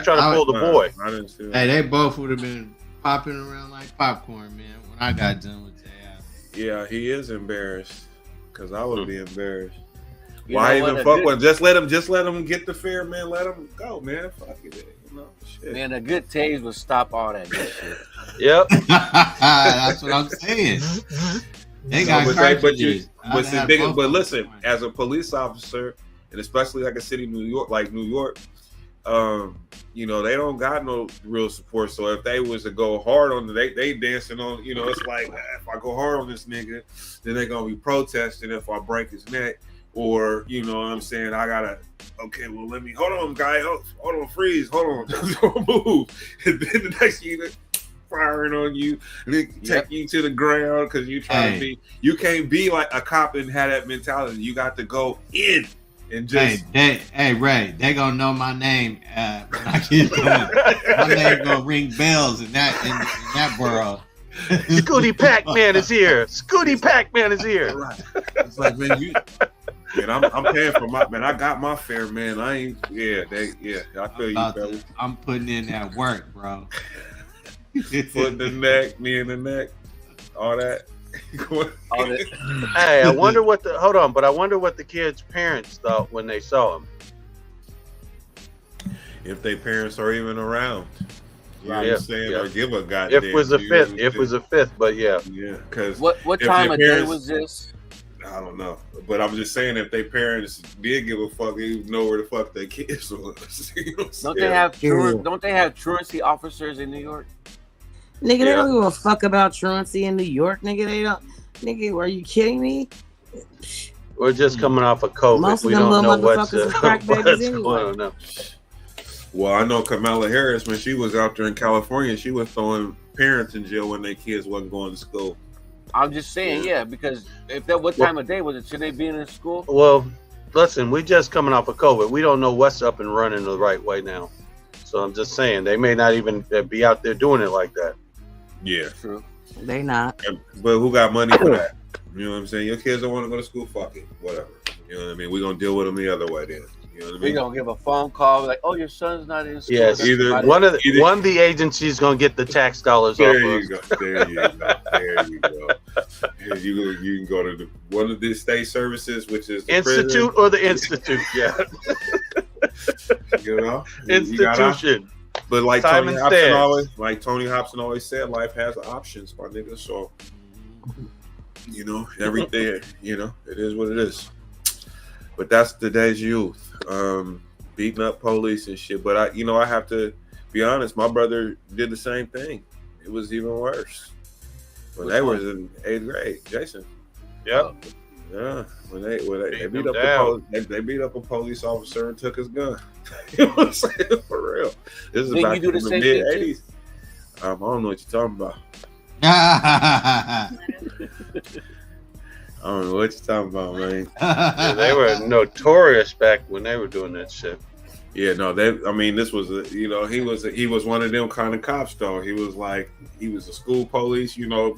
to pull the boy. I didn't see that. Hey, they both would have been popping around like popcorn, man. When I got done with that. Yeah, he is embarrassed. Cause I would be embarrassed. Why even fuck with him? Just let him get the fear, man. Let him go, man. Fuck it, you know. Shit. Man, a good tase would stop all that good shit. Yep. That's what I'm saying. They got cartridges. But listen, as a police officer, and especially like a city New York, you know, they don't got no real support. So if they was to go hard on they dancing on, you know, it's like if I go hard on this nigga, then they gonna be protesting if I break his neck, or you know what I'm saying, I gotta let me hold on, guy, hold on, freeze, hold on, don't move, and then the next unit firing on you, and then take you to the ground because you trying to be, you can't be like a cop and have that mentality. You got to go in. And just hey Ray, they gonna know my name when I get done. My name gonna ring bells in that world. Scooty Pac-Man is here. Scooty Pac-Man is here. Right. It's like, man, I'm paying for my man. I got my fare, man. I ain't. I feel you, fellas. I'm putting in that work, bro. Foot in the neck, knee in the neck, all that. Hey, I wonder what the kids' parents thought when they saw him. If their parents are even around, you know what I'm saying, or give a goddamn. If it was a fifth, but yeah, because what time of day was this? I don't know, but I'm just saying if their parents did give a fuck, they know where the fuck their kids was. You know Don't they have truancy officers in New York? Nigga, they don't give a fuck about truancy in New York, nigga. They don't. Nigga, are you kidding me? We're just coming off of COVID. Most we of them don't know what's going on now. Well, I know Kamala Harris, when she was out there in California, she was throwing parents in jail when their kids wasn't going to school. I'm just saying, because what time of day was it? Should they be in school? Well, listen, we just coming off of COVID. We don't know what's up and running the right way now. So I'm just saying, they may not even be out there doing it like that. Yeah. True. They not. But who got money for that? You know what I'm saying? Your kids don't want to go to school, fuck it. Whatever. You know what I mean? We're going to deal with them the other way then. You know what I mean? We're going to give a phone call like, oh, your son's not in school. Yes, one of the agencies going to get the tax dollars there off you go. There you go. There you go. You can go to one of the state services, which is the Institute prison. or the Institute, yeah. You know? Institution. But like Tony Hobson always said, life has options, my nigga. So You know, everything. You know, it is what it is. But that's today's youth, beating up police and shit. But I have to be honest. My brother did the same thing. It was even worse when they was in 8th grade. Jason. Yep. Yeah. When they beat up they beat up a police officer and took his gun. You know what I'm saying? For real. This is back in the mid 80s. I don't know what you're talking about. I don't know what you're talking about, man. Yeah, they were notorious back when they were doing that shit. Yeah, no, this was he was one of them kind of cops though. He was a school police, you know.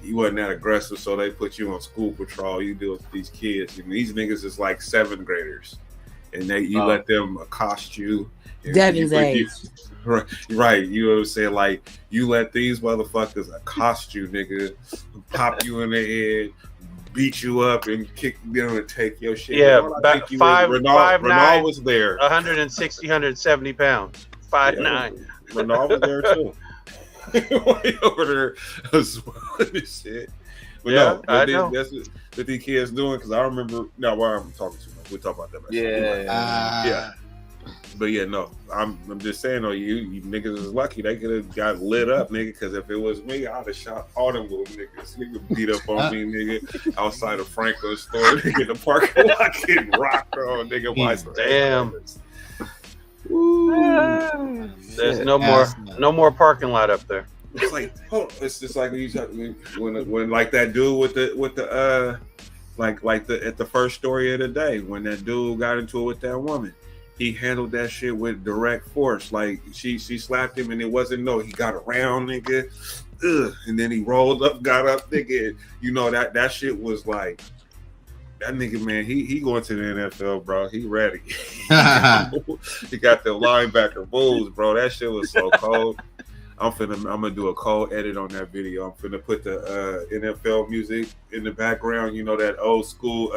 He wasn't that aggressive, so they put you on school patrol. You deal with these kids, and these niggas is like 7th graders, and you let them accost you. Devin's age. Right, you know what I'm saying? Like, you let these motherfuckers accost you, nigga, pop you in the head, beat you up, and kick you down and take your shit. Yeah, Renal was there. 160, 170 pounds. 5'9". Renal was there too. Over there swelling shit. But yeah, I know. That's what these kids doing, because I remember. No, why I'm talking too much. We'll talk about that. Yeah. But yeah, no, I'm just saying, though, you niggas is lucky. They could have got lit up, nigga, because if it was me, I'd have shot all them little niggas. Nigga beat up on me, nigga, outside of Franklin's store, nigga, in the parking lot, getting rocked on, nigga. Damn. There's no more parking lot up there. It's like, it's just like when like that dude with the at the first story of the day, when that dude got into it with that woman. He handled that shit with direct force. Like, she slapped him, and it wasn't he got around, nigga. And then he rolled up, got up, nigga. You know, that shit was like, that nigga, man, he going to the NFL, bro. He ready. He got the linebacker moves, bro. That shit was so cold. I'm gonna do a cold edit on that video. I'm finna put the NFL music in the background. You know, that old school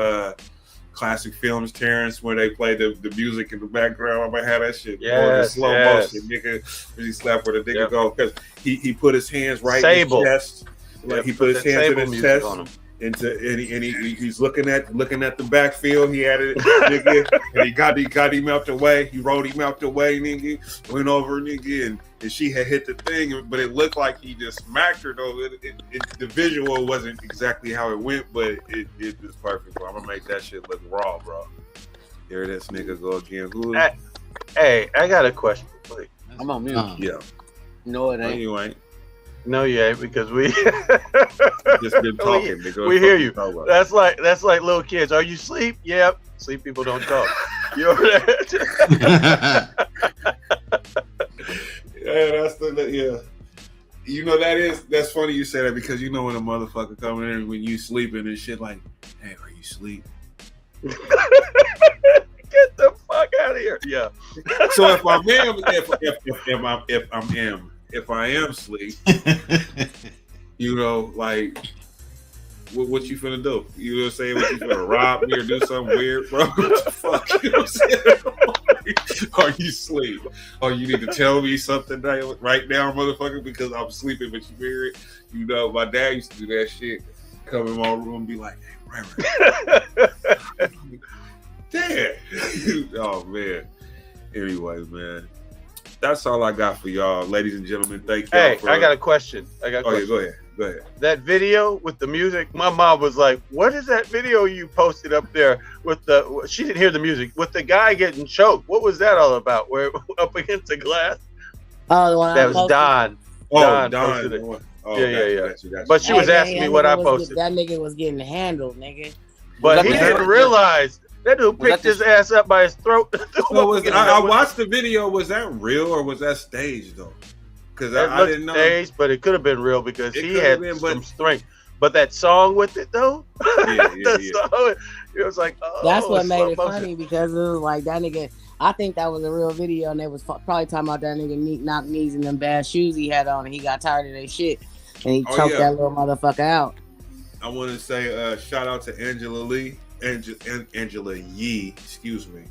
classic films, Terrence, where they play the music in the background. I'm gonna have that shit going in slow motion, nigga. Really slap where the nigga go, because he put his hands right in his chest. Like, he put his hands in his chest. And he's looking at the backfield. He had it, nigga, and he got him out the way. He rolled him out the way, nigga. Went over, nigga, and she had hit the thing, but it looked like he just smacked her though. The visual wasn't exactly how it went, but it was perfect, bro. I'm gonna make that shit look raw, bro. Here this nigga go again. Hey, I got a question, please. I'm on mute. Yeah. No, it ain't. No, you ain't. No, you ain't, because we just been talking. We hear you. That's like little kids. Are you asleep? Yep. Sleep people don't talk. You know that? Yeah. You know, that's funny you say that, because you know when a motherfucker coming in when you sleeping and shit, like, hey, are you asleep? Get the fuck out of here. Yeah. So if I am asleep, you know, like, what you finna do? You know what I'm saying? What, you finna rob me or do something weird, bro? What the fuck? You know what I'm saying? Are you asleep? Or you need to tell me something right now, motherfucker, because I'm sleeping, but you hear it. You know, my dad used to do that shit. Come in my room and be like, hey, right. Damn. Oh, man. Anyway, man. That's all I got for y'all, ladies and gentlemen. Thank y'all. Hey, I got a question. Yeah, go ahead. That video with the music, my mom was like, "What is that video you posted up there with the?" She didn't hear the music with the guy getting choked. What was that all about? Where up against the glass? Oh, the one that was Don. Don. Yeah. Gotcha. But she was asking me what I posted. That nigga was getting handled, nigga. But he didn't realize. That dude picked his ass up by his throat. I watched the video. Was that real or was that staged though? Because I didn't know. Staged, but it could have been real because he had some strength. But that song with it though, song, it was like, oh, that's what made it funny, because it was like that nigga. I think that was a real video, and they was probably talking about that nigga knock knees in them bad shoes he had on, and he got tired of that shit, and he choked that little motherfucker out. I want to say shout out to Angela Yee, excuse me.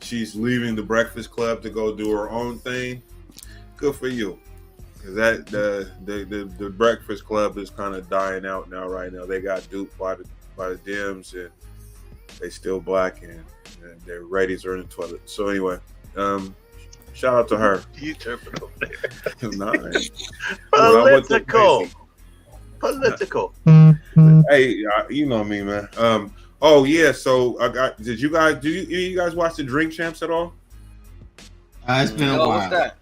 She's leaving the Breakfast Club to go do her own thing. Good for you. Cause that the Breakfast Club is kind of dying out now. Right now, they got duped by the Dems, and they still black, and their ratings are in the toilet. So anyway, shout out to her. You tripping over there? Political. Hey, you know me, man. Oh yeah. So Did you guys watch the Drink Champs at all? It's been a while. What's that?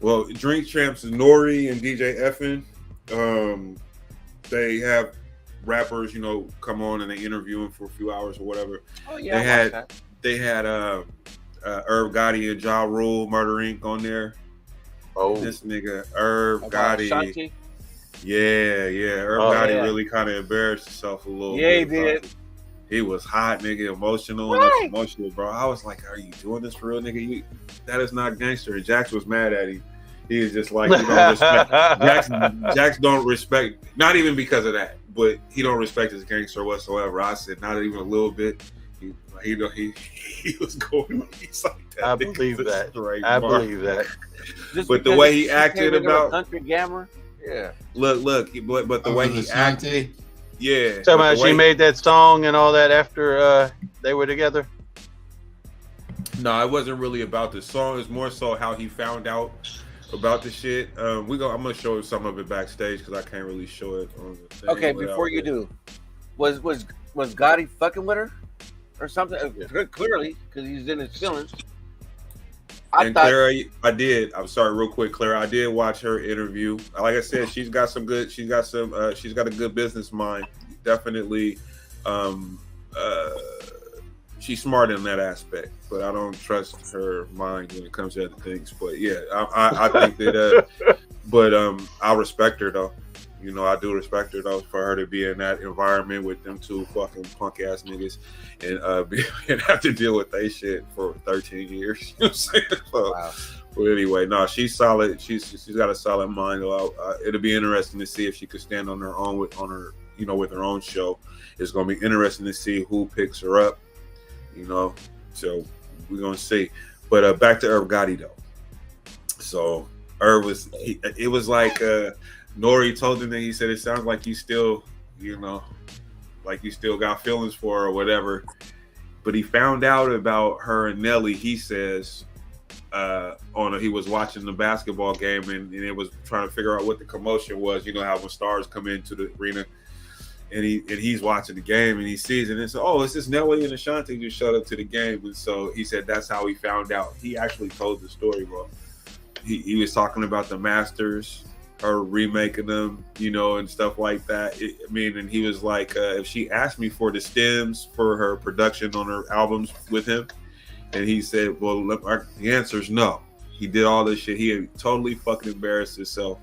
Well, Drink Champs is Nori and DJ Effin. They have rappers, come on and they interview them for a few hours or whatever. Oh yeah, they had Irv Gotti and Ja Rule, Murder Inc. on there. Oh, this nigga Irv Gotti. Shanti? Yeah. Irv Gotti really kind of embarrassed himself a little bit. Yeah, he did. He was hot, nigga, emotional, bro. I was like, "Are you doing this for real, nigga? That is not gangster." And Jax was mad at him. He is just like, you don't respect. Jax don't respect, not even because of that, but he don't respect his gangster whatsoever. I said, not even a little bit. He was going. He's like that. I believe that. I believe that. But the way he acted about country gammer, yeah. Look, but the way he acted. Yeah. Talking about she made that song and all that after they were together? No, it wasn't really about the song. It's more so how he found out about the shit. I'm gonna show some of it backstage because I can't really show it on the thing. Okay, before you do, was Gotti fucking with her or something? Clearly, because he's in his feelings. Clara, I did. I'm sorry, real quick, Clara. I did watch her interview. Like I said, she's got a good business mind. Definitely, she's smart in that aspect. But I don't trust her mind when it comes to other things. But yeah, I think that. But I respect her though. I do respect her though for her to be in that environment with them two fucking punk ass niggas and have to deal with that shit for 13 years. You know what I'm saying? So, wow. But anyway, no, she's solid. She's got a solid mind. It'll be interesting to see if she could stand on her own with her own show. It's gonna be interesting to see who picks her up. So we're gonna see. But back to Irv Gotti though. So Irv it was like Nori told him that he said it sounds like you still, like you still got feelings for her or whatever. But he found out about her and Nelly, he says, he was watching the basketball game and it was trying to figure out what the commotion was. You know how when stars come into the arena and he's watching the game and he sees it and says, "Oh, it's just Nelly and Ashanti just showed up to the game." And so he said that's how he found out. He actually told the story, bro. He was talking about the Masters, her remaking them, and stuff like that. And he was like, if she asked me for the stems for her production on her albums with him, and he said, well, the answer is no. He did all this shit. He had totally fucking embarrassed himself.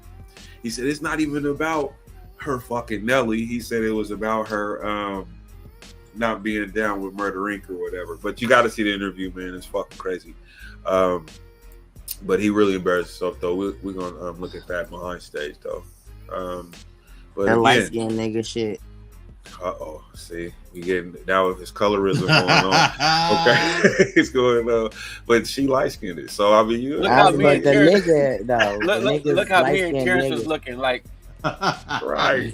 He said, it's not even about her fucking Nelly. He said it was about her not being down with Murder Inc. or whatever. But you got to see the interview, man. It's fucking crazy. But he really embarrassed himself, though. We're going to look at that behind stage, though. But that light-skinned nigga shit. Uh-oh. See, we getting now his colorism going on. Okay. It's going on. But she light-skinned it. So, I mean, look how me and Terrence was looking like. Right.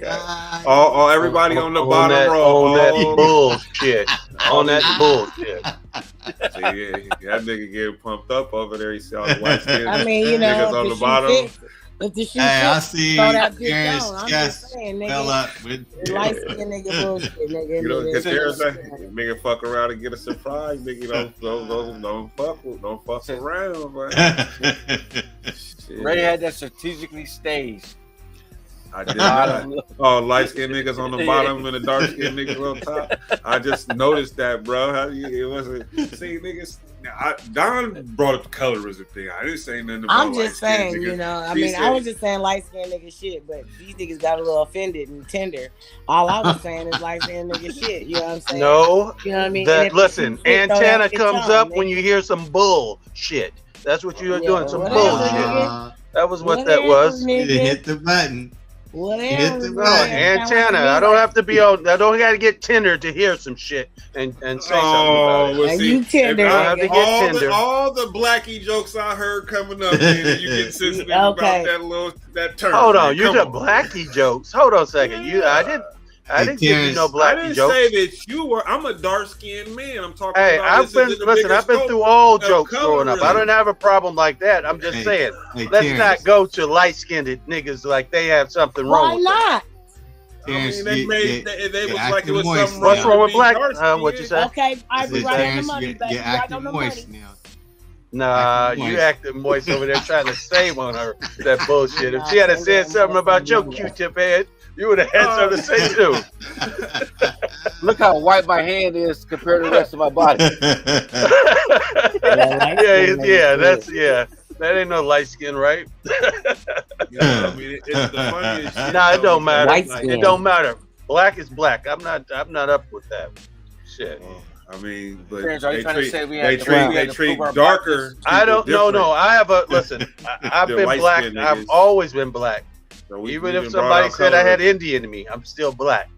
All everybody on the bottom row. On that bullshit. On that bullshit. See, that nigga getting pumped up over there. He saw the white skin. I mean, niggas on the bottom. If the shoe I see Terrence just fell up with light skin nigga bullshit, nigga. Because Terrence, nigga fuck around and get a surprise, nigga. Don't fuck around, man. Ray had that strategically staged. I did not. Oh, light skinned niggas on the bottom and the dark skinned niggas on top. I just noticed that, bro. It wasn't. See, niggas. Don brought up the colorism thing. I didn't say nothing about. I'm just saying, I was just saying light skinned nigga shit, but these niggas got a little offended and tender. All I was saying is light skinned nigga shit. You know what I'm saying? No, you know what I mean. Listen, antenna comes up when you hear some bullshit. That's what you're doing. Some bullshit. That was what that was. You hit the button. Whatever. Antenna. I don't have to be on. I don't got to get tender to hear some shit and say something about it. Well, see, you tender. I have to get tender. All the blackie jokes I heard coming up, man, you get sensitive about that term. Hold man. on, you said blackie jokes. Hold on a second. I didn't give you no blackie I didn't jokes. say that you were. I'm a dark skinned man. I'm talking Hey, about. I've been through all jokes growing up. I don't have a problem like that. I'm just saying, let's not go to light skinned niggas like they have something wrong. Why with not? I mean, they was like it was something What's wrong with black? dark-skinned. What you say? Okay, I be right on the money, baby. You're Right acting on the moist money. now. Nah, you acting moist over there trying to save on her that bullshit. If she had said something about your Q-tip head, you would have had something to say too. Look how white my hand is compared to the rest of my body. That ain't no light skin, right? You know, I mean, it's the funniest shit. Nah, it don't matter. White skin. It don't matter. Black is black. I'm not up with that shit. I mean, but Friends, are you trying to say we they have to treat prove our darker. I don't. No. I have a listen. I've They're been black. light-skinned I've niggas. always been black. So Even if somebody said I had Indian in me, I'm still black.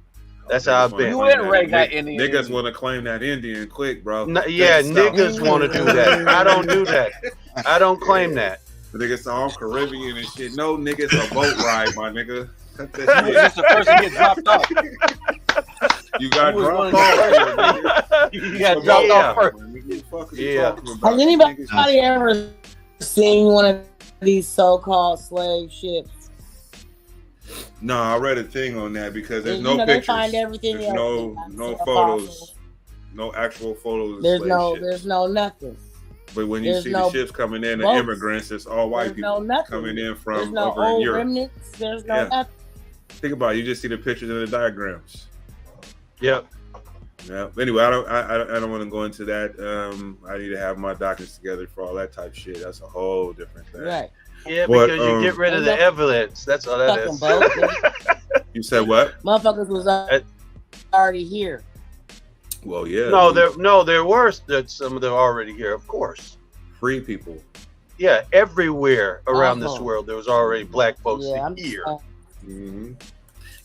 That's how I've been. You and Ray got Indian. Niggas want to claim that Indian quick, bro. Niggas want to do that. I don't do that. I don't claim that. Niggas all Caribbean and shit. No, niggas a boat ride, my nigga. Cut that That's the person to get dropped off. You got Who was dropped one off. You got dropped off first. Has anybody ever seen one of these so-called slave ships? No, I read a thing on that because there's You no know, they pictures. find everything There's else. no photos. No actual photos. Of There's slave no, ships. there's no nothing. But when you there's see no the ships coming in, the boats. immigrants, it's all white There's people no nothing. coming in There's from no over in old Europe. remnants. There's no Yeah. nothing. Think about it. You just see the pictures and the diagrams. Yep. Yeah. Anyway, I don't want to go into that. I need to have my documents together for all that type shit. That's a whole different thing. Right. Yeah, But, because you get rid of the evidence. That's all that is. You said what? Motherfuckers was already here. Well, yeah. There were some of them already here, of course. Free people. Yeah, everywhere around this world, there was already black folks here. Mm-hmm.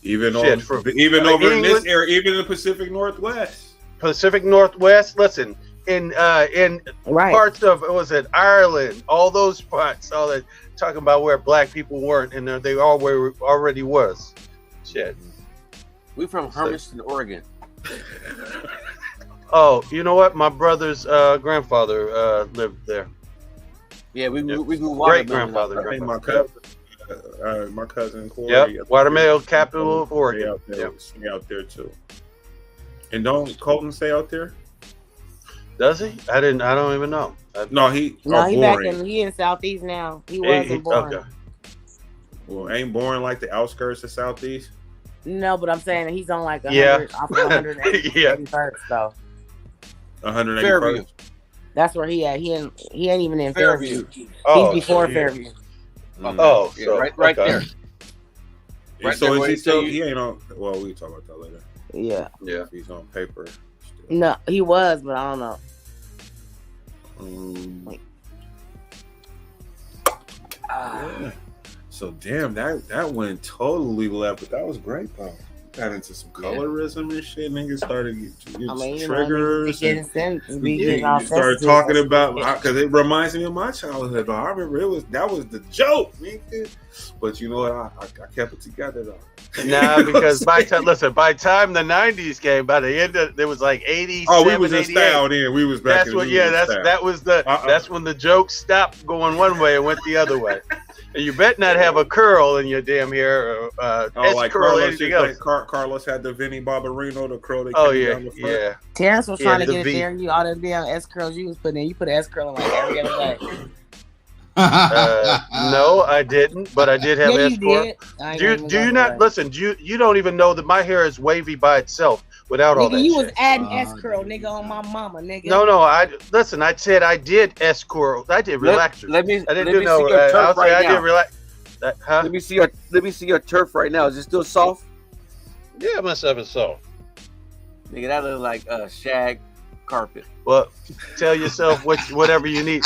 Even Shit, over in England, this area, even in the Pacific Northwest. Pacific Northwest. Listen, in parts of Ireland, all those spots, all that talking about where black people weren't, and they already was. Shit. We from Hermiston, Oregon. Oh, you know what? My brother's grandfather lived there. Yeah, we grew great grandfather. My cousin Corey. Yep, watermelon capital of Oregon. Stay out there too. And don't Colton stay out there? Does he? I don't even know. He back in. He in Southeast now. He wasn't born. Okay. Well, ain't boring like the outskirts of Southeast. No, but I'm saying that he's on like 100 off of 181st though. 181st. That's where he at. He ain't even in Fairview. Oh, he's before Fairview. Oh, so right there. Right so there, is he ain't on. Well, we can talk about that later. Yeah. Yeah. He's on paper. No, he was, but I don't know. Yeah. So damn, that went totally left, but that was great though. Got into some colorism and shit. Niggas started getting triggers. You started talking about because it reminds me of my childhood. I remember that was the joke, nigga. But you know what? I kept it together though. Nah, because by time the '90s came, by the end of, there was like 80. Oh, we was in style then. We was back. That's when that's when the joke stopped going one way and went the other way. And you bet not have a curl in your damn hair. Like Carlos had the Vinny Barbarino, the curl. Yeah. Terrence was trying to get it there. You all the damn S curls you was putting in. You put an S curl in like every other day. No, I didn't, but I did have S curl. Do you not listen? You don't even know that my hair is wavy by itself without all that. You was adding S curl, nigga, on my mama, nigga. No, I listen. I said I did S curl. I did relaxers. Let me I didn't see your turf right now. I did relax. Let me see your turf right now. Is it still soft? Yeah, myself is soft. Nigga, that looks like a shag carpet. Well, tell yourself whatever you need.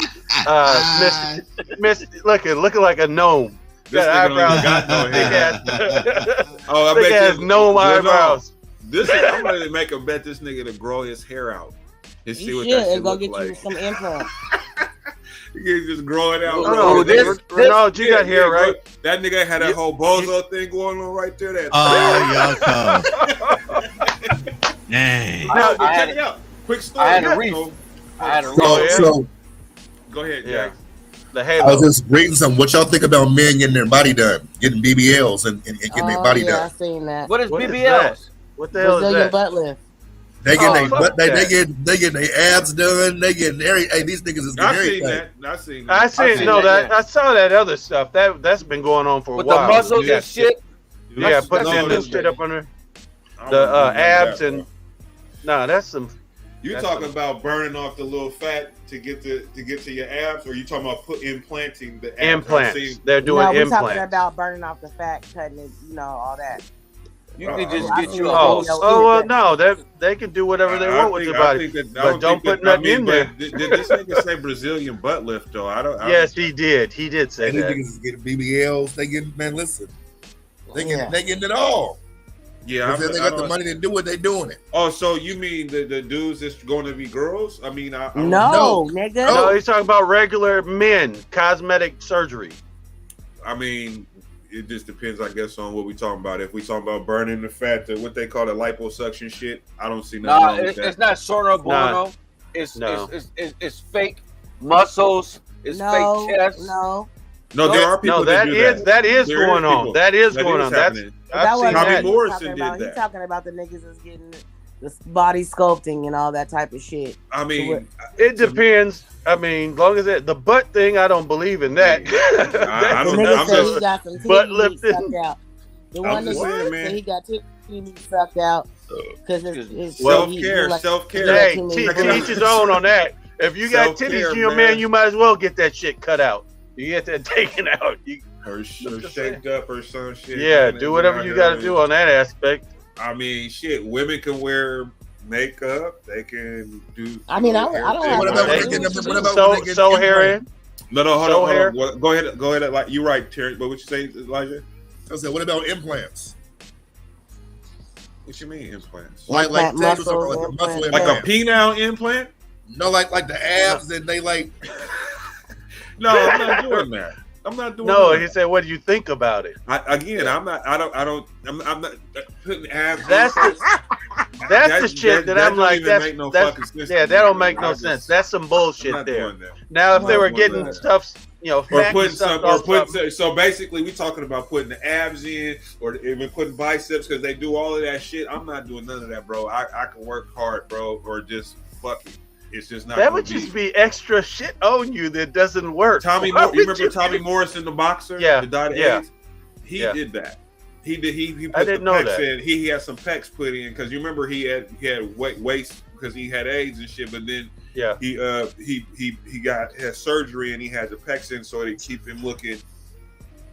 Miss looking like a gnome. This got nigga eyebrows. got no hair. Oh, I bet has no eyebrows. I'm ready to make a bet this nigga to grow his hair out and see what that shit look like. You some implants. You just grow it out. No, Ronald, you got hair, right? That nigga had that whole bozo thing going on right there. That Dang. Now, check it out. Quick story. I had a reef. So go ahead, yeah. Jack. The I halo. was just reading some. What y'all think about men getting their body done, getting BBLs and getting their body yeah, done? I seen that. What is What is BBLs? What the hell is Brazilian that? butt lift. They get their fuck butt, they that. get their abs done. They getting hey, these niggas is getting I seen everything. that. I seen that. I saw that other stuff. That's been going on for a With while. the muscles Yeah, and shit. Yeah, putting No, in that's this shit up under I don't the know abs that, and bro. that's some. You That's talking some- about burning off the little fat to get to your abs, or you talking about implanting the abs? Implants. They're doing No, we're implants. talking about burning off the fat, cutting it, all that. You can just I get see you a that whole. video. Well, no, they can do whatever they want with their body, but don't put nothing in there. Did this nigga say Brazilian butt lift though? Yes, he did. He did say And these that. niggas is getting BBLs. They getting listen. They getting it all. Yeah, If they got the money to do it, they doing it. Oh, so you mean the dudes that's going to be girls? I mean, I No, nigga. No, he's talking about regular men, cosmetic surgery. I mean, it just depends, I guess, on what we talking about. If we talking about burning the fat, what they call the liposuction shit, I don't see nothing Nah, wrong with that. it's not Sono Bono. It's fake muscles. It's fake chest. No, there are people that do that. That is There going on. people. That is going on. happening. I've seen Tommy that. Morrison did He's that. talking about the niggas that's getting the body sculpting and all that type of shit. I mean, it depends. I mean, long as the butt thing, I don't believe in that. I The don't. nigga I'm said he just. got some butt titty meat lifting. sucked out. The I'm one just nigga saying, man. said he got titty meat sucked out because it's Self-care, self-care. Hey, to each his own on that. If you got titties to your man, you might as well get that shit cut out. You get that taken out. Her shaped up or some shit. Yeah, do whatever you got to do on that aspect. I mean, shit. Women can wear makeup. They can do. I mean, I don't have. What about when they get them? What about when they get So hair in. No, hold So on. hair. Go ahead. Like you're right, Terry. But what you say, Elijah? I said, what about implants? What you mean implants? Like Implant Ted was talking muscles, about the muscle implant. Like a implant. penile implant? No, like the abs and they like. No, I'm not doing that. I'm not doing No, that. he said, "What do you think about it?" I'm not putting abs. That's the shit that I'm don't like. even That's make no that's fucking sense yeah. to That me. don't make no I sense. just- That's some I'm bullshit not there. doing that. Now, if I'm they not were doing getting that. stuff, Or fattening putting stuff some, or off putting something. so basically we talking about putting the abs in or even putting biceps because they do all of that shit. I'm not doing none of that, bro. I can work hard, bro, or just fuck it. It's just not. That gonna would just be extra shit on you that doesn't work. Tommy. Why You would remember Tommy Morrison, the boxer? Yeah, that died of yeah. AIDS? He Yeah. did that. He did. He I put didn't the know pecs that. in. He had some pecs put in because you remember he had waist because he had AIDS and shit. But then Yeah. he had surgery and he had the pecs in so they keep him looking.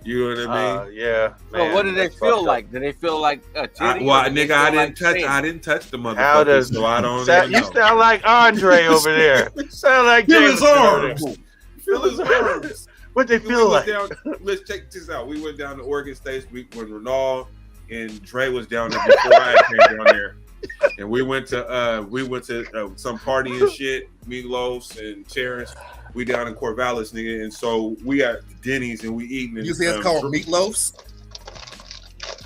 You know what I mean? Yeah. So man, what did they that's feel fucked up. like? Did they feel like a titty? Well, or did they nigga, feel I didn't like touch. skin? I didn't touch the How motherfucker, does so I don't you even know. sound like Andre over there? Sound like Feel his Jameson over arms. there. Feel his arms. What they We feel went like? down- let's check this out. We went down to Oregon State when Ronald and Dre was down there before I came down there, and we went to some party and shit. Meatloafs and Terrence. We down in Corvallis, nigga, and so we at Denny's and we eating. You say it's called meatloafs?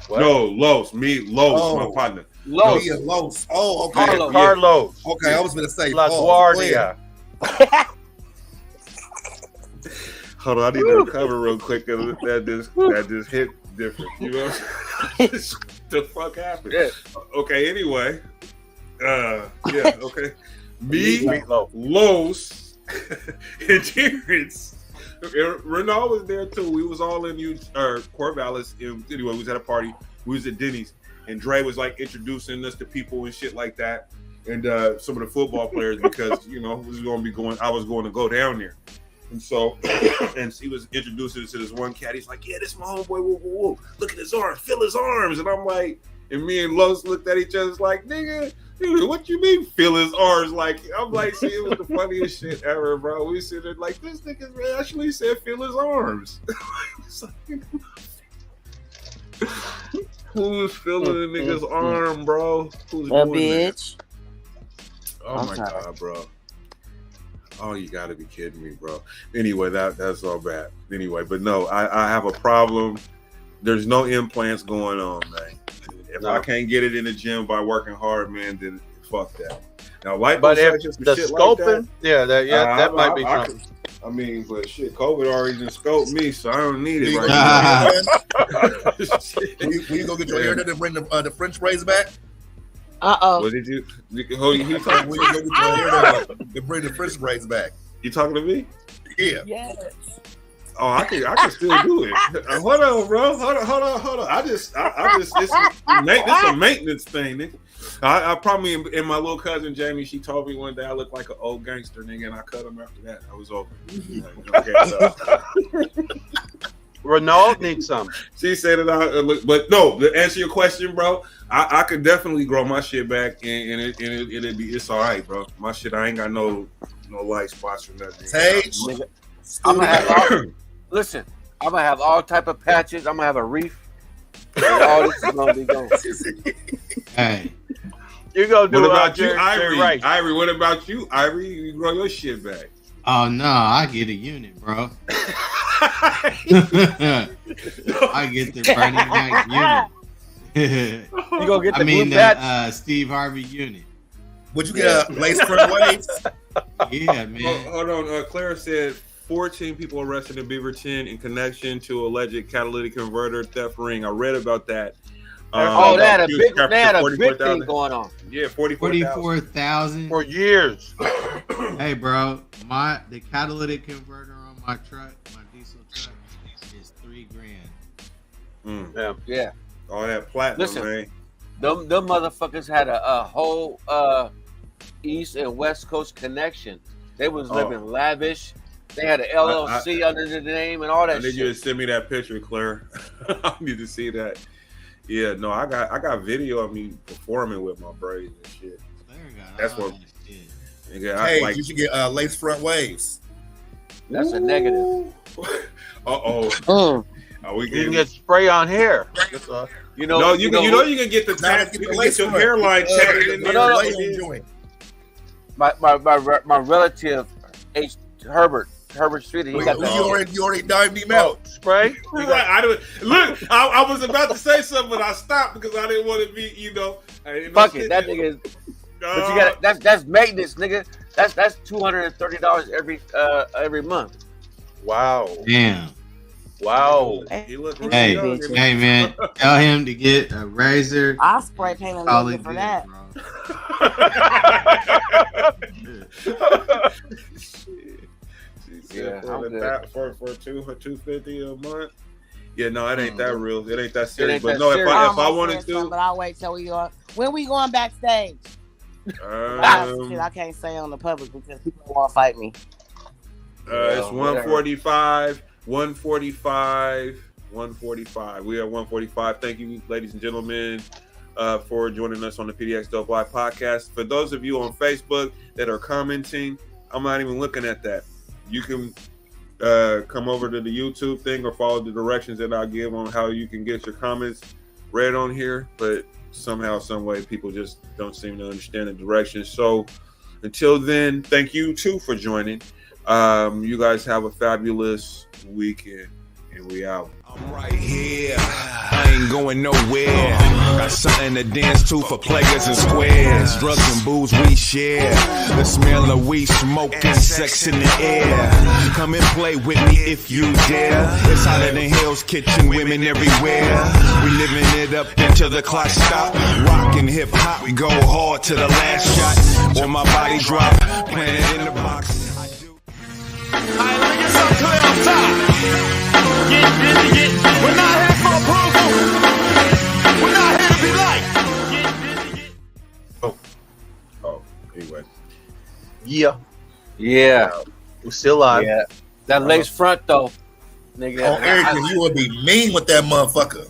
What? No, Los. Meatloafs, Oh. my partner. Los. Yeah, Los. Oh, okay. Carlos. Carlos. Okay, I was gonna say La Paul. Guardia. Hold on, I need to recover real quick because that just hit different. You know what the fuck happened? Yeah. Okay, anyway. Yeah, okay. Me, Meatloaf. Los, and Terrence. Renal was there too. We was all in Corvallis. Anyway, we was at a party. We was at Denny's. And Dre was like introducing us to people and shit like that. And some of the football players because, you know, I was going to go down there. And so, and he was introducing us to this one cat. He's like, yeah, this is my homeboy. Whoa, whoa, whoa. Look at his arms. Feel his arms. And I'm like, And me and Los looked at each other like, nigga, what you mean feel his arms? Like, I'm like, see, it was the funniest shit ever, bro. We sit there like, this nigga actually said feel his arms. Who's feeling a nigga's arm, bro? Who's A doing bitch. that? Oh my God, bro. Oh, you gotta be kidding me, bro. Anyway, that's all bad. Anyway, but no, I have a problem. There's no implants going on, man. If I can't get it in the gym by working hard, man, then fuck that. Now, But if liposuction, the shit scoping, like that might be something. I mean, but shit, COVID already done scoped me, so I don't need it right now. Will you go get your hair done and bring the French braids back? What did you? Who you talking? Will you go get your hair done and bring the French braids back? You talking to me? Yeah. Yes. Oh, I can still do it. Hold on, bro. Hold on. I just, it's a maintenance thing, nigga. I probably in my little cousin Jamie, she told me one day I look like an old gangster, nigga, and I cut him after that. I was over. Okay, so. Renault needs some. She said that I look, but no. To answer your question, bro, I could definitely grow my shit back, and it's all right, bro. My shit, I ain't got no light spots or nothing. Sage, I'm gonna have listen. I'm gonna have all type of patches. I'm gonna have a reef. All this is gonna be going. Hey, You go do what about you, Jerry Ivory? Rice. Ivory, what about you, Ivory? You grow your shit back. oh no, I get a unit, bro. I get the Bernie Mac unit. You gonna get the blue patch? Steve Harvey unit. Would you get a lace front waves? Yeah, man. Hold on. Clara said 14 people arrested in Beaverton in connection to alleged catalytic converter theft ring. I read about that. They had a big thing going on. Yeah, 44,000 for years. Hey, bro, the catalytic converter on my truck, my diesel truck, is $3,000. Yeah. All that platinum, Listen, man. Them motherfuckers had a whole East and West Coast connection. They was living lavish. They had an LLC under the name and all that I need shit. you to send me that picture, Claire. I need to see that. Yeah, no, I got video of me performing with my braids and shit. That's what. Hey, you should get lace front waves. That's a negative. Oh, you can get spray on hair. You know, you can get the tap. You can get your hairline checked in there. My relative, Herbert Street. He got you already dived him out. Spray. Look, I was about to say something, but I stopped because I didn't want to be, Fuck it, that nigga is. But you got that's maintenance, nigga. That's $230 every month. Wow. Damn. Wow. He looked Hey, man, tell him to get a razor. I'll spray paint a little bit for that. Yeah, for $250 a month. Yeah, no, it ain't that real. It ain't that serious. But no, if I wanted to, but I'll wait till we go. When we going backstage? I can't say on the public because people want to fight me. It's 145. 145. We are 145. Thank you, ladies and gentlemen, for joining us on the PDXDOPE Live podcast. For those of you on Facebook that are commenting, I'm not even looking at that. You can come over to the YouTube thing or follow the directions that I'll give on how you can get your comments read on here. But somehow, some way, people just don't seem to understand the directions. So until then, thank you too for joining. You guys have a fabulous weekend, and we out. I'm right here. I ain't going nowhere. Got something to dance to for players and squares. Drugs and booze we share. The smell of weed, smoke, and sex in the air. Come and play with me if you dare. It's hotter than Hell's Kitchen, women everywhere. We living it up until the clock stop. Rockin' hip hop, we go hard to the last shot. Or my body drop, planted in the box. Alright, let me get something clear up top. We're not here for approval. We're not here to be liked. Oh, anyway. Yeah. We're still live. Yeah. That lace front though, nigga. Oh, Eric, you would be mean with that motherfucker.